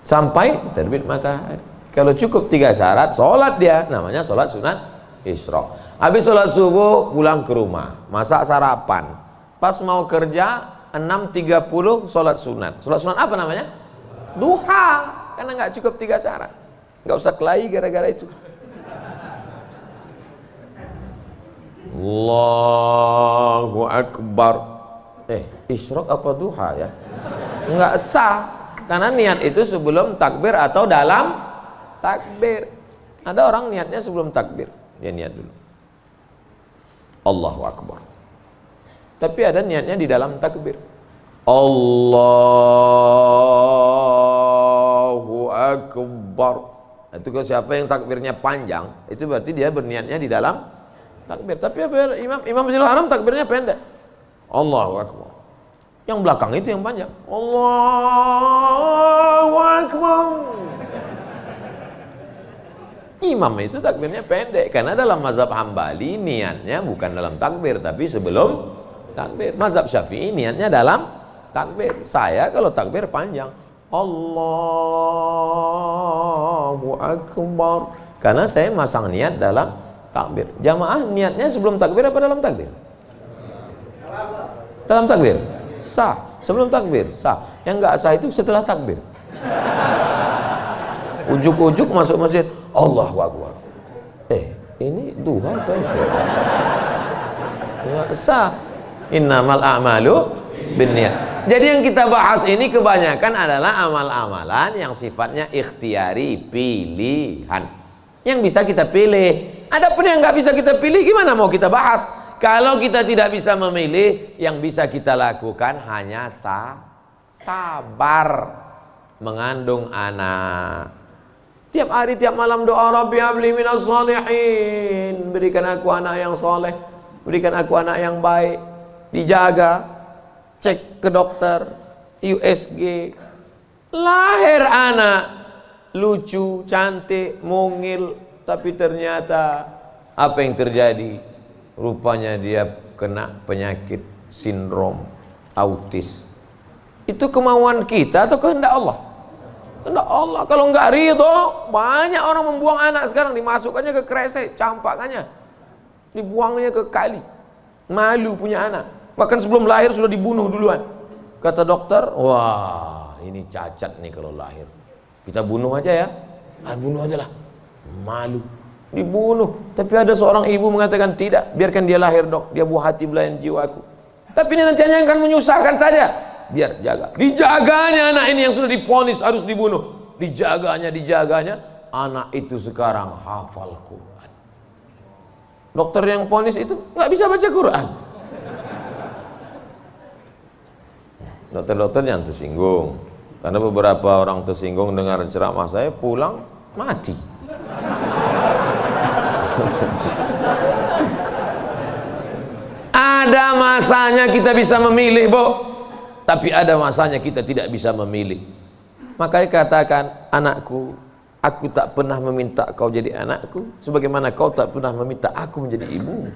sampai terbit matahari. Kalau cukup 3 syarat, sholat dia, namanya sholat sunat isyraq. Habis sholat subuh, pulang ke rumah, masak sarapan. Pas mau kerja, 6.30 sholat sunat. Sholat sunat apa namanya? Duha. Karena nggak cukup 3 syarat. Nggak usah kelahi gara-gara itu. Allahu Akbar. Isyraq apa duha ya? Enggak sah. Karena niat itu sebelum takbir atau dalam takbir. Ada orang niatnya sebelum takbir. Dia niat dulu Allahu Akbar. Tapi ada niatnya di dalam takbir. Allahu Akbar. Itu kalau siapa yang takbirnya panjang, itu berarti dia berniatnya di dalam takbir. Tapi apa Imam Masjidil Haram takbirnya pendek. Allahu Akbar. Yang belakang itu yang panjang. Allahu Akbar. Imam itu takbirnya pendek karena dalam mazhab Hambali niatnya bukan dalam takbir tapi sebelum takbir. Mazhab Syafi'i niatnya dalam takbir. Saya kalau takbir panjang. Allahu Akbar. Karena saya masang niat dalam takbir. Jamaah niatnya sebelum takbir apa dalam takbir? Dalam takbir. Sah. Sebelum takbir sah. Yang enggak sah itu setelah takbir. Ujuk-ujuk masuk masjid, Allahu Akbar. Ini duha kan? Enggak sah. Innamal a'malu binniyat. Jadi yang kita bahas ini kebanyakan adalah amal-amalan yang sifatnya ikhtiari, pilihan. Yang bisa kita pilih. Adapun yang nggak bisa kita pilih, gimana mau kita bahas? Kalau kita tidak bisa memilih, yang bisa kita lakukan hanya sabar mengandung anak. Tiap hari, tiap malam doa, Rabbi habli minas shalihin, berikan aku anak yang soleh, berikan aku anak yang baik. Dijaga, cek ke dokter, USG, lahir anak lucu, cantik, mungil, tapi ternyata apa yang terjadi? Rupanya dia kena penyakit sindrom autis. Itu kemauan kita atau kehendak Allah? Kehendak Allah. Kalau nggak ridho, banyak orang membuang anak sekarang, dimasukkannya ke kresek, campakannya, dibuangnya ke kali. Malu punya anak. Bahkan sebelum lahir sudah dibunuh duluan. Kata dokter, wah ini cacat nih kalau lahir. Kita bunuh aja ya. Bunuh aja lah. Malu. Dibunuh. Tapi ada seorang ibu mengatakan, tidak, biarkan dia lahir dok, dia buah hati belayan jiwaku. Tapi ini nanti hanya akan menyusahkan saja. Biar jaga. Dijaganya anak ini yang sudah divonis harus dibunuh. Dijaganya, anak itu sekarang hafal Quran. Dokter yang vonis itu nggak bisa baca Quran. Dokter-dokter yang tersinggung. Karena beberapa orang tersinggung dengar ceramah saya, pulang mati. Ada masanya kita bisa memilih, Bu. Tapi ada masanya kita tidak bisa memilih. Makanya katakan, anakku, aku tak pernah meminta kau jadi anakku, sebagaimana kau tak pernah meminta aku menjadi ibumu.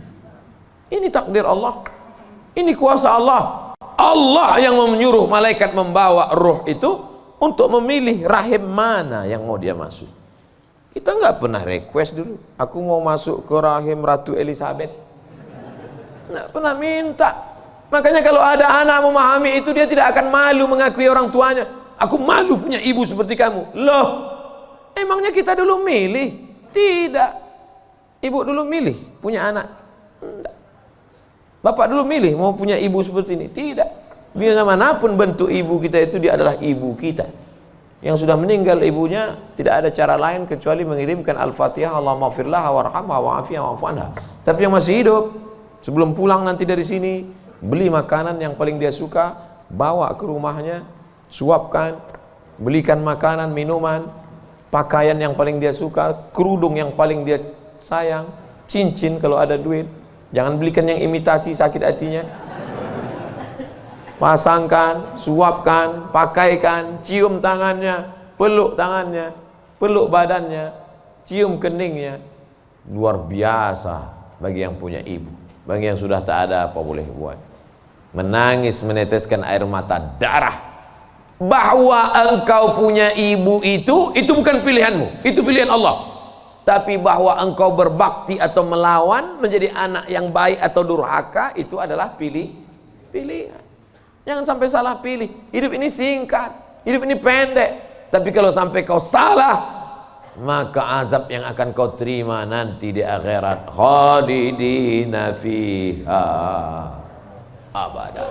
Ini takdir Allah. Ini kuasa Allah. Allah yang menyuruh malaikat membawa ruh itu untuk memilih rahim mana yang mau dia masuk. Kita nggak pernah request dulu, aku mau masuk ke rahim Ratu Elizabeth. Nggak pernah minta. Makanya kalau ada anak memahami itu, dia tidak akan malu mengakui orang tuanya. Aku malu punya ibu seperti kamu. Loh, emangnya kita dulu milih? Tidak. Ibu dulu milih punya anak? Tidak. Bapak dulu milih mau punya ibu seperti ini? Tidak. Biar manapun bentuk ibu kita itu, dia adalah ibu kita. Yang sudah meninggal ibunya, tidak ada cara lain kecuali mengirimkan Al-Fatihah, Allahumma firlah warhamha wa'afiyah wa'fu anha. Tapi yang masih hidup, sebelum pulang nanti dari sini, beli makanan yang paling dia suka, bawa ke rumahnya, suapkan, belikan makanan, minuman, pakaian yang paling dia suka, kerudung yang paling dia sayang, cincin kalau ada duit. Jangan belikan yang imitasi, sakit hatinya. Pasangkan, suapkan, pakaikan, cium tangannya, peluk tangannya, peluk badannya, cium keningnya. Luar biasa bagi yang punya ibu. Bagi yang sudah tak ada, apa boleh buat? Menangis, meneteskan air mata darah. Bahwa engkau punya ibu itu bukan pilihanmu, itu pilihan Allah. Tapi bahwa engkau berbakti atau melawan, menjadi anak yang baik atau durhaka, itu adalah pilihan. Jangan sampai salah pilih. Hidup ini singkat, hidup ini pendek. Tapi kalau sampai kau salah, maka azab yang akan kau terima nanti di akhirat, khalidina fiha abada.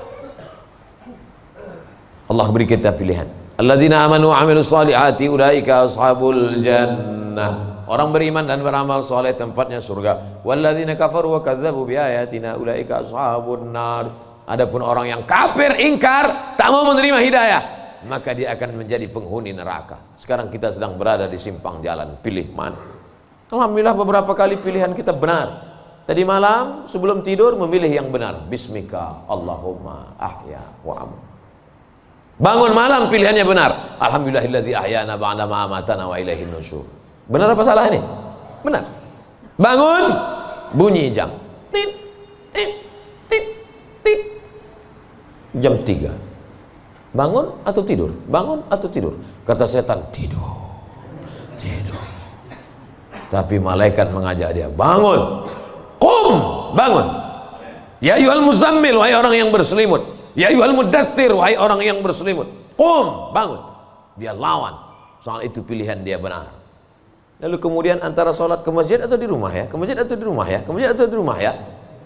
Allah beri kita pilihan. Alladzina amanu wa amilus solihati ulaika ashabul jannah. Orang beriman dan beramal soleh tempatnya surga. Walladzina kafaru wa kadzdzabu biayatina ulaika ashabun nar. Adapun orang yang kafir, ingkar, tak mau menerima hidayah, maka dia akan menjadi penghuni neraka. Sekarang kita sedang berada di simpang jalan, pilih mana? Alhamdulillah beberapa kali pilihan kita benar. Tadi malam sebelum tidur memilih yang benar. Bismika Allahumma ahya wa amut. Bangun malam pilihannya benar. Alhamdulillahilladzi ahyana ba'da ma amatana wa ilaihin nusyur. Benar apa salah ini? Benar. Bangun, bunyi jam. Tit, tit, tit, tit. Jam 3. Bangun atau tidur? Bangun atau tidur? Kata setan, tidur. Tidur. Tapi malaikat mengajak dia, bangun. Qum, bangun. Ya ayyuhal muzammil, wahai orang yang berselimut. Ya ayyuhal mudaththir, wahai orang yang berselimut. Qum, bangun. Dia lawan. Soal itu pilihan dia benar. Lalu kemudian antara sholat ke masjid atau di rumah ya? Ke masjid atau di rumah ya? Ke masjid atau di rumah ya?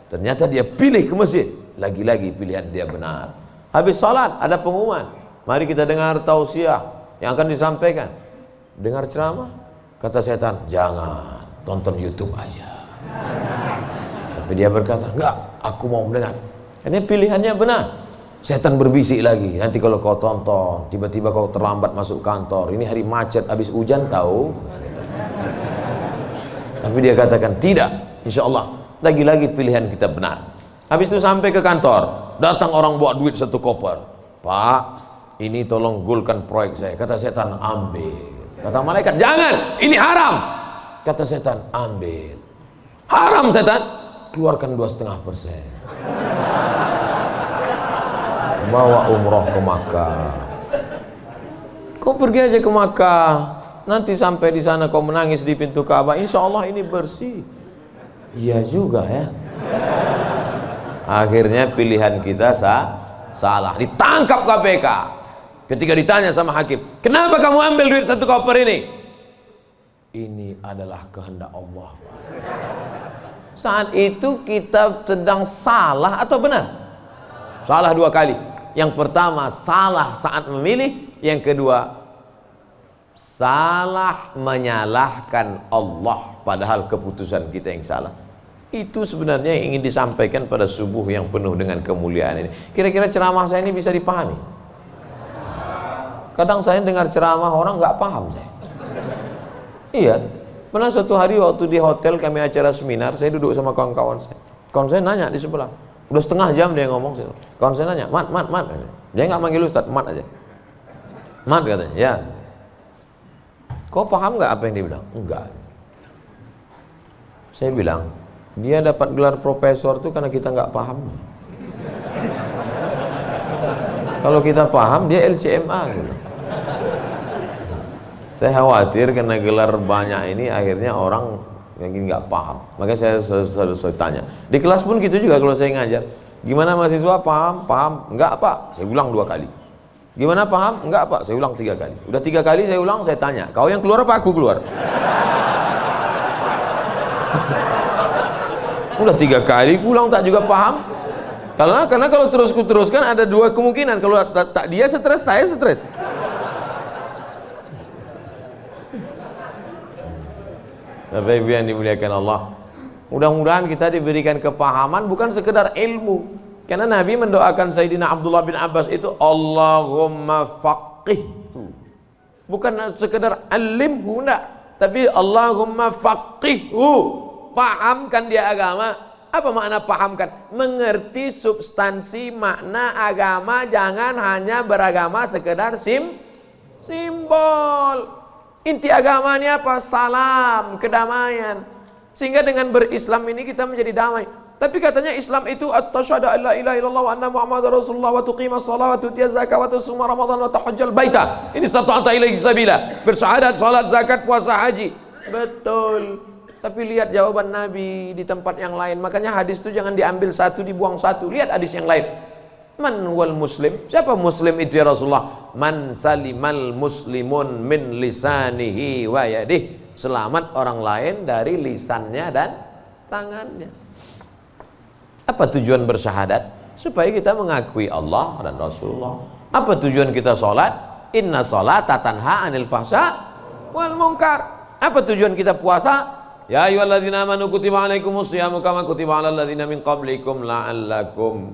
Ternyata dia pilih ke masjid. Lagi-lagi pilihan dia benar. Habis sholat ada pengumuman. Mari kita dengar tausiah yang akan disampaikan. Dengar ceramah? Kata setan, jangan, tonton YouTube aja. Tapi dia berkata, enggak, aku mau mendengar. Ini pilihannya benar. Setan berbisik lagi, nanti kalau kau tonton, tiba-tiba kau terlambat masuk kantor, ini hari macet, habis hujan tahu. Tapi dia katakan, tidak, insya Allah, lagi-lagi pilihan kita benar. Habis itu sampai ke kantor, datang orang bawa duit 1 koper. Pak, ini tolong gulkan proyek saya. Kata setan, ambil. Kata malaikat, jangan, ini haram. Kata setan, ambil. Haram setan, keluarkan 2,5%. Bawa umroh ke Makkah. Kau pergi aja ke Makkah, nanti sampai di sana kau menangis di pintu Ka'bah, insya Allah ini bersih. Iya juga ya. Akhirnya pilihan kita salah, ditangkap KPK. Ketika ditanya sama hakim, kenapa kamu ambil duit 1 koper ini? Ini adalah kehendak Allah. Saat itu kita sedang salah atau benar? Salah 2 kali. Yang pertama salah saat memilih, yang kedua salah menyalahkan Allah padahal keputusan kita yang salah. Itu sebenarnya yang ingin disampaikan pada subuh yang penuh dengan kemuliaan ini. Kira-kira ceramah saya ini bisa dipahami? Kadang saya dengar ceramah orang nggak paham saya. Iya, pernah suatu hari waktu di hotel kami acara seminar, saya duduk sama kawan-kawan saya. Kawan saya nanya di sebelah, udah setengah jam dia ngomong. Kawan saya nanya, mat. Dia nggak manggil Ustaz, mat aja. Mat katanya, ya. Kau paham nggak apa yang dia bilang? Enggak. Saya bilang, dia dapat gelar profesor tuh karena kita nggak paham. Kalau kita paham, dia LCMA gitu. Saya khawatir karena gelar banyak ini akhirnya orang yang nggak paham. Makanya saya selalu tanya. Di kelas pun gitu juga kalau saya ngajar. Gimana mahasiswa, paham? Paham? Enggak Pak, saya ulang 2 kali. Gimana paham? Enggak Pak, saya ulang 3 kali. Udah 3 kali saya ulang, saya tanya, kau yang keluar apa aku keluar? Udah 3 kali ulang tak juga paham. Karena kalau teruskan ada 2 kemungkinan. Kalau tak dia stres, saya stres. Bapak Ibu yang dimuliakan Allah, mudah-mudahan kita diberikan kepahaman bukan sekedar ilmu. Karena Nabi mendoakan Sayyidina Abdullah bin Abbas itu Allahumma faqihhu, bukan sekedar alimhu, enggak, tapi Allahumma faqihhu, pahamkan dia agama. Apa makna pahamkan? Mengerti substansi makna agama, jangan hanya beragama sekedar simbol. Inti agama ini apa? Salam, kedamaian. Sehingga dengan berislam ini kita menjadi damai. Tapi katanya Islam itu at-tasyhadu an la ilaha illallah wa anna muhammadar rasulullah wa tuqimas shalah wa tutiyaz zakah wa tusuma ramadan wa tahajjal baita. Ini stata'ata ilaihi sabila. Bersyahadat, salat, zakat, puasa, haji. Betul. Tapi lihat jawaban Nabi di tempat yang lain. Makanya hadis itu jangan diambil satu dibuang satu. Lihat hadis yang lain. Man wal muslim? Siapa muslim itu ya Rasulullah? Man salimal muslimun min lisanihi wa yadih. Selamat orang lain dari lisannya dan tangannya. Apa tujuan bersyahadat? Supaya kita mengakui Allah dan Rasulullah. Apa tujuan kita sholat? Inna sholata tanha anil fahsya wal munkar. Apa tujuan kita puasa? Ya ayyuhalladzina amanu kutiba alaikumus syiyamu kama kutiba alal ladzina min qablikum la'allakum.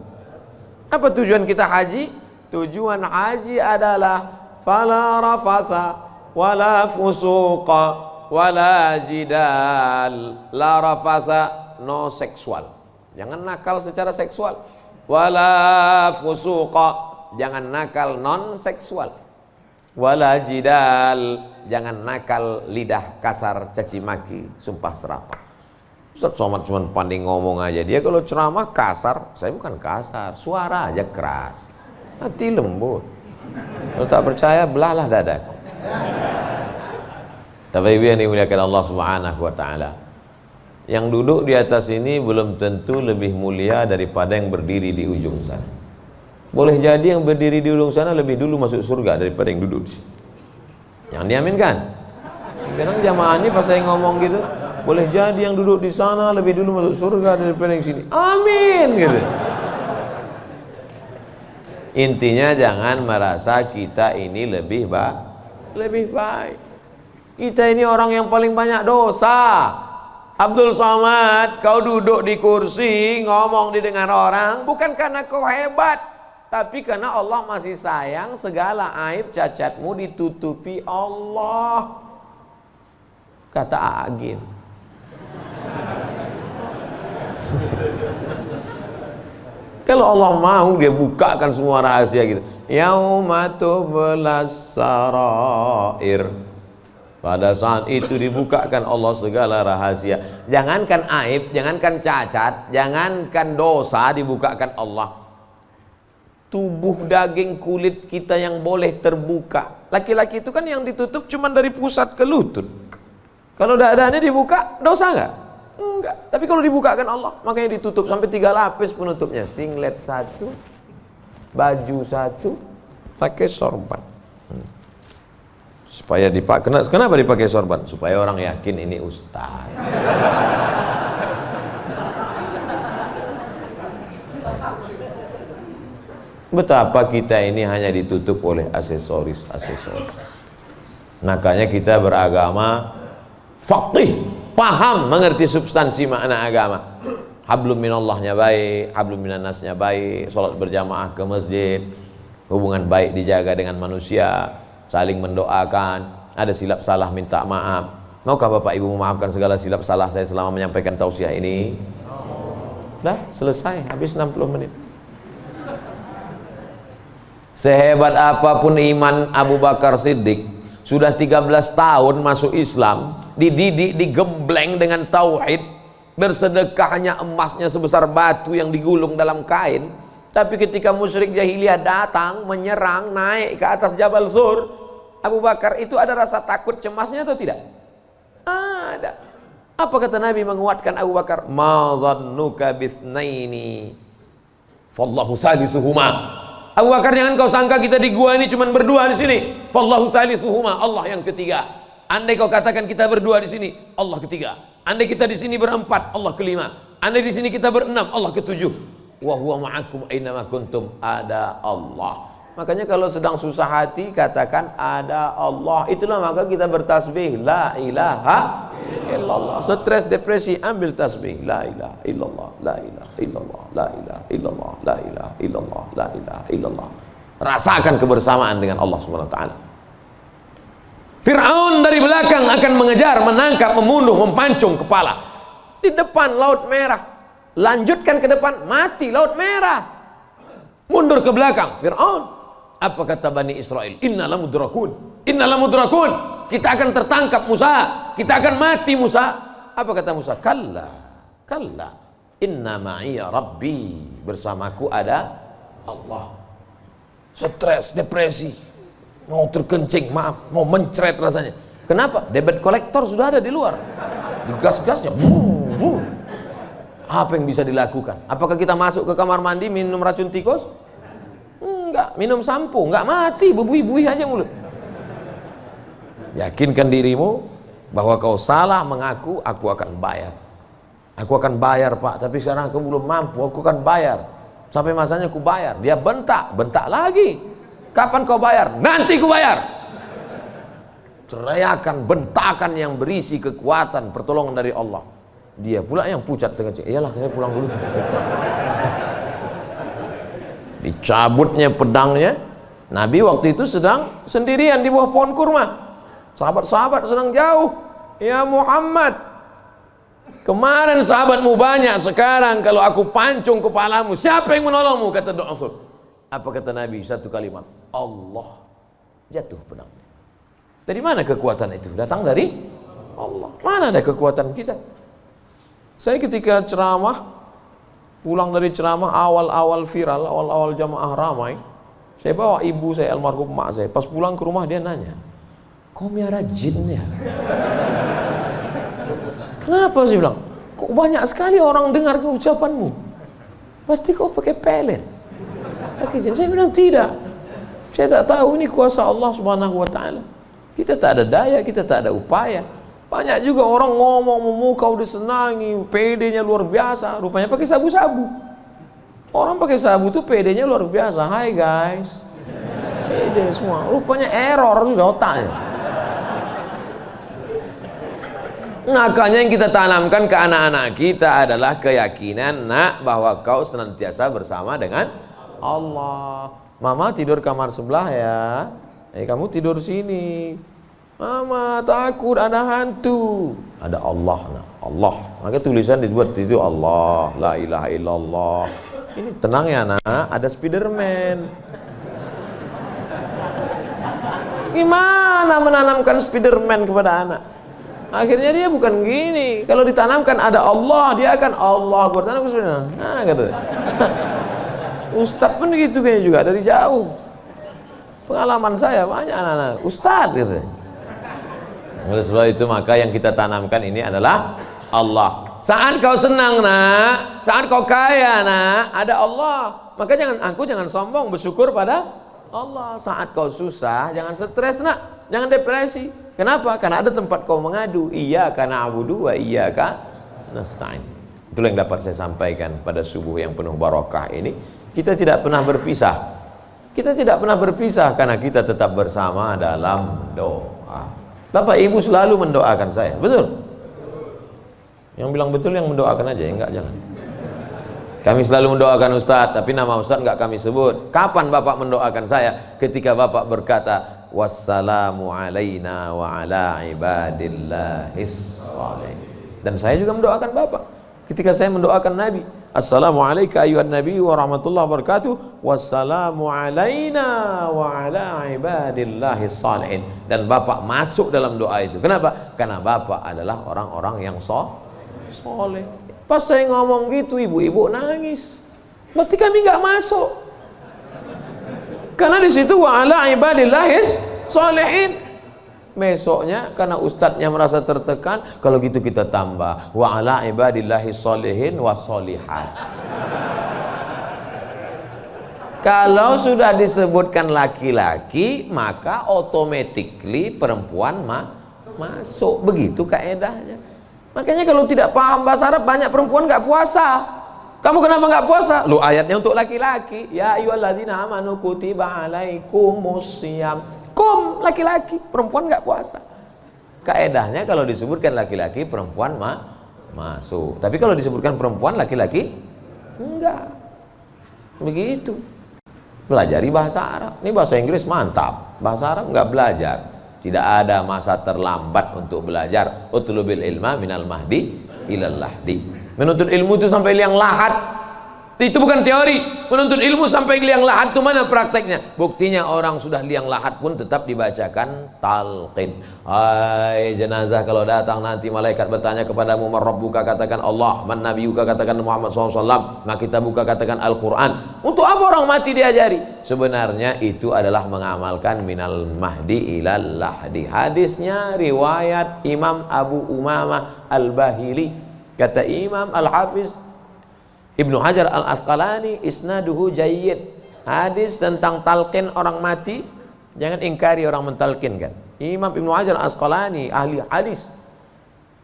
Apa tujuan kita haji? Tujuan haji adalah fala rafasa wala fusuqa wala jidal. La rafasa, no seksual, jangan nakal secara seksual. Wala fusuqa, jangan nakal non seksual. Wala jidal, jangan nakal lidah kasar, caci maki, sumpah serapah. Ustaz Somad cuma pandai ngomong aja. Dia kalau ceramah kasar, saya bukan kasar, suara aja keras, hati lembut. Kalau tak percaya, belahlah dadaku. Tapi Ibu yang dimuliakan Allah Subhanahu wa Ta'ala, yang duduk di atas ini belum tentu lebih mulia daripada yang berdiri di ujung sana. Boleh jadi yang berdiri di ujung sana lebih dulu masuk surga daripada yang duduk di sini. Yang diaminkan. Kadang jamaah ini pas saya ngomong gitu, boleh jadi yang duduk di sana lebih dulu masuk surga daripada yang sini. Amin gitu. Intinya jangan merasa kita ini lebih baik. Kita ini orang yang paling banyak dosa. Abdul Somad, kau duduk di kursi, ngomong didengar orang, bukan karena kau hebat, tapi karena Allah masih sayang, segala aib cacatmu ditutupi Allah. Kata Agin. Kalau Allah mau, dia bukakan semua rahasia gitu. Yauma tublas sarair. Pada saat itu dibukakan Allah segala rahasia. Jangankan aib, jangankan cacat, jangankan dosa, dibukakan Allah. Tubuh, daging, kulit kita yang boleh terbuka. Laki-laki itu kan yang ditutup cuma dari pusat ke lutut. Kalau dadanya dibuka, dosa nggak? Enggak. Tapi kalau dibukakan Allah, makanya ditutup sampai 3 lapis penutupnya. Singlet 1, baju 1, pakai sorban. Supaya dipakai. Kenapa dipakai sorban? Supaya orang yakin ini ustaz. Betapa kita ini hanya ditutup oleh aksesoris. Makanya kita beragama faqih, paham, mengerti substansi makna agama. Hablum minallahnya baik, hablum minannasnya baik, sholat berjamaah ke masjid, hubungan baik dijaga dengan manusia, saling mendoakan, ada silap salah minta maaf. Maukah Bapak Ibu memaafkan segala silap salah saya selama menyampaikan tausiah ini? Dah selesai, habis 60 menit. Sehebat apapun iman Abu Bakar Siddiq, sudah 13 tahun masuk Islam, dididik, digembleng dengan tauhid, bersedekahnya emasnya sebesar batu yang digulung dalam kain. Tapi ketika musyrik jahiliyah datang menyerang, naik ke atas Jabal Zur, Abu Bakar itu ada rasa takut cemasnya atau tidak? Ada. Apa kata Nabi menguatkan Abu Bakar? Ma zannuka bisnaini fallahu salisuhuma. Abu Bakar, jangan kau sangka kita di gua ini cuma berdua di sini. Fallahu salisuhuma, Allah yang ketiga. Andai kau katakan kita berdua di sini, Allah ketiga. Andai kita di sini berempat, Allah kelima. Andai di sini kita berenam, Allah ketujuh. Wa huwa ma'akum aina ma kuntum, ada Allah. Makanya kalau sedang susah hati katakan ada Allah. Itulah maka kita bertasbih la ilaha illallah. Stres, depresi, ambil tasbih la ilaha illallah, la ilaha illallah, la ilaha illallah, la ilaha illallah, la ilaha illallah. Rasakan kebersamaan dengan Allah Subhanahu wa taala. Fir'aun dari belakang akan mengejar, menangkap, membunuh, mempancung kepala. Di depan Laut Merah. Lanjutkan ke depan, mati Laut Merah. Mundur ke belakang, Fir'aun. Apa kata Bani Israel? Inna lamudrakun, inna lamudrakun. Kita akan tertangkap Musa, kita akan mati Musa. Apa kata Musa? Kalla, kalla, inna ma'iya rabbi. Bersamaku ada Allah. Stres, depresi, mau terkencing, maaf, mau mencret rasanya. Kenapa? Debit kolektor sudah ada di luar. Digas-gasnya, apa yang bisa dilakukan? Apakah kita masuk ke kamar mandi minum racun tikus? Enggak. Minum sampo? Enggak, mati, berbuih-buih aja mulut. Yakinkan dirimu bahwa kau salah mengaku, aku akan bayar. Aku akan bayar Pak, tapi sekarang aku belum mampu, aku akan bayar. Sampai masanya aku bayar. Dia bentak, bentak lagi. Kapan kau bayar? Nanti ku bayar. Teriakan, bentakan yang berisi kekuatan, pertolongan dari Allah. Dia pula yang pucat dengan cik. Iyalah, saya pulang dulu. Dicabutnya pedangnya. Nabi waktu itu sedang sendirian di bawah pohon kurma. Sahabat-sahabat sedang jauh. Ya Muhammad, kemarin sahabatmu banyak, sekarang kalau aku pancung kepalamu, siapa yang menolongmu? Kata Rasul. Apa kata Nabi? Satu kalimat, Allah. Jatuh pedangnya. Dari mana kekuatan itu? Datang dari Allah. Mana ada kekuatan kita? Saya ketika ceramah, pulang dari ceramah awal-awal viral, awal-awal jamaah ramai, saya bawa ibu saya, almarhum mak saya. Pas pulang ke rumah dia nanya, kau miara jin ya? Kenapa sih? Bilang, kok banyak sekali orang dengar ucapanmu? Berarti kau pakai pelet, pakai jin? Saya bilang tidak, saya tak tahu, ini kuasa Allah Subhanahu wa taala. Kita tak ada daya, kita tak ada upaya. Banyak juga orang ngomong memukau disenangi, PD-nya luar biasa, rupanya pakai sabu-sabu. Orang pakai sabu tuh PD-nya luar biasa. Hai guys, PD semua, rupanya error sudah otaknya. Makanya yang kita tanamkan ke anak-anak kita adalah keyakinan, nak, bahwa kau senantiasa bersama dengan Allah. Mama tidur kamar sebelah ya. Kamu tidur sini. Mama takut ada hantu. Ada Allah, nak. Allah. Maka tulisan dibuat itu Allah, la ilaha illallah. Ini tenang ya, nak. Ada Spiderman. Gimana menanamkan Spiderman kepada anak? Akhirnya dia bukan gini. Kalau ditanamkan ada Allah, dia akan Allah. Gua tanam Spiderman. Nah, gitu. Ustadz pun gitu kayaknya juga dari jauh. Pengalaman saya banyak anak-anak Ustadz gitu. Oleh sebab itu maka yang kita tanamkan ini adalah Allah. Saat kau senang, nak, saat kau kaya, nak, ada Allah. Maka jangan sombong, bersyukur pada Allah. Saat kau susah, jangan stres, nak, jangan depresi. Kenapa? Karena ada tempat kau mengadu. Iyyaka na'budu wa iyyaka nasta'in. Itulah yang dapat saya sampaikan pada subuh yang penuh barakah ini. Kita tidak pernah berpisah. Kita tidak pernah berpisah karena kita tetap bersama dalam doa. Bapak Ibu selalu mendoakan saya, betul? Yang bilang betul yang mendoakan aja, enggak jangan. Kami selalu mendoakan Ustadz, tapi nama Ustadz enggak kami sebut. Kapan Bapak mendoakan saya? Ketika Bapak berkata, wassalamu alaina wa ala ibadillahis shalihin. Dan saya juga mendoakan Bapak. Ketika saya mendoakan Nabi, assalamualaikum ayuhan nabi wa rahmatullahi wabarakatuh, wassalamu alaina wa ala ibadillahis shalihin. Dan Bapak masuk dalam doa itu. Kenapa? Karena Bapak adalah orang-orang yang soleh. Pas saya ngomong gitu, ibu-ibu nangis. Berarti kami nggak masuk. Karena di situ wa ala ibadillahis shalihin. Besoknya karena ustadznya merasa tertekan, kalau gitu kita tambah wa ala ibadillahis shalihin wa sholihat. Kalau sudah disebutkan laki-laki, maka automatically perempuan masuk. Begitu kaedahnya. Makanya kalau tidak paham bahasa Arab, banyak perempuan nggak puasa. Kamu kenapa nggak puasa? Lu ayatnya untuk laki-laki. Ya ayyuhalladzina amanu kutiba alaikumusiyam. Kum, laki-laki, perempuan nggak puasa. Kaedahnya kalau disebutkan laki-laki, perempuan masuk. Tapi kalau disebutkan perempuan, laki-laki enggak. Begitu. Pelajari bahasa Arab. Ini bahasa Inggris mantap. Bahasa Arab nggak belajar. Tidak ada masa terlambat untuk belajar. Utlubil ilma minal mahdi ilal lahdi. Menuntut ilmu itu sampai liang lahat. Itu bukan teori. Menuntut ilmu sampai liang lahat itu mana prakteknya? Buktinya orang sudah liang lahat pun tetap dibacakan talqin. Hai jenazah, kalau datang nanti malaikat bertanya kepadamu, man rabbuka, katakan Allah, man nabiyuka, katakan Muhammad SAW, maka kita buka katakan Al-Quran. Untuk apa orang mati diajari? Sebenarnya itu adalah mengamalkan minal mahdi ilal lahdi. Hadisnya riwayat Imam Abu Umamah Al-Bahili. Kata Imam Al-Hafiz Ibnu Hajar Al-Asqalani, isnaduhu jayyid. Hadis tentang talqin orang mati, jangan ingkari orang mentalkinkan. Imam Ibnu Hajar Al-Asqalani, ahli hadis,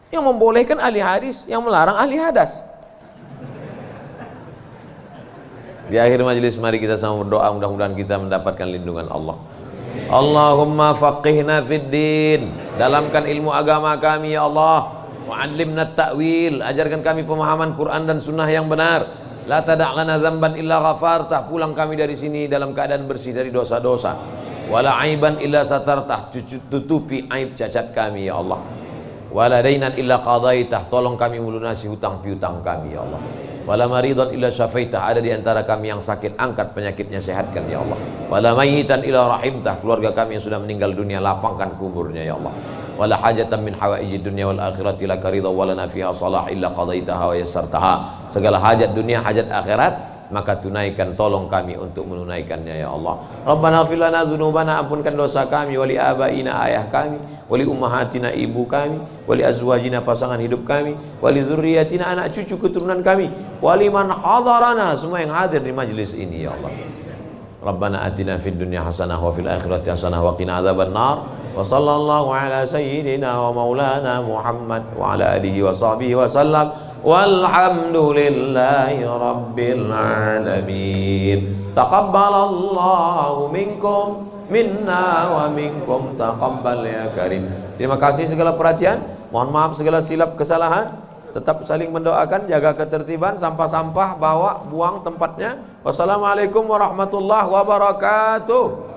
yang membolehkan ahli hadis, yang melarang ahli hadas. Di akhir majelis mari kita sama berdoa, mudah-mudahan kita mendapatkan lindungan Allah. Allahumma faqihna fid din, dalamkan ilmu agama kami ya Allah. Wa'allimna ta'wil, ajarkan kami pemahaman Quran dan sunnah yang benar. La tada' lana dzamban illa ghafartah, pulang kami dari sini dalam keadaan bersih dari dosa-dosa. Wala aiban illa satartah, tutupi aib cacat kami ya Allah. Wala dainan illa qadaitah, tolong kami melunasi hutang piutang kami ya Allah. Wala maridan illa syafaitah, ada di antara kami yang sakit, angkat penyakitnya, sehatkan ya Allah. Wala mayyitan illa rahimtah, keluarga kami yang sudah meninggal dunia, lapangkan kuburnya ya Allah. Wala hajatan min hawaijid dunya wal akhirati laka ridha wa lana fiha salah illa qadaitaha wa yassartaha. Segala hajat dunia, hajat akhirat, maka tunaikan, tolong kami untuk menunaikannya ya Allah. Rabbana ighfir lana dzunubana, ampunkan dosa kami, wali abaina, ayah kami, wali ummahatina, ibu kami, wali azwajina, pasangan hidup kami, wali dzurriyyatina, anak cucu keturunan kami, wali man hadarana, semua yang hadir di majlis ini ya Allah. Rabbana atina fid dunya hasanah wa fil akhirati hasanah wa qina adzabannar. Wa sallallahu ala sayyidina wa maulana Muhammad wa ala alihi wa sahbihi wa sallam. Walhamdulillahi rabbil alamin. Taqabbalallahu minkum minna wa minkum taqabbal ya karim. Terima kasih segala perhatian. Mohon maaf segala silap kesalahan. Tetap saling mendoakan, jaga ketertiban, sampah-sampah bawa, buang tempatnya. Wassalamualaikum warahmatullahi wabarakatuh.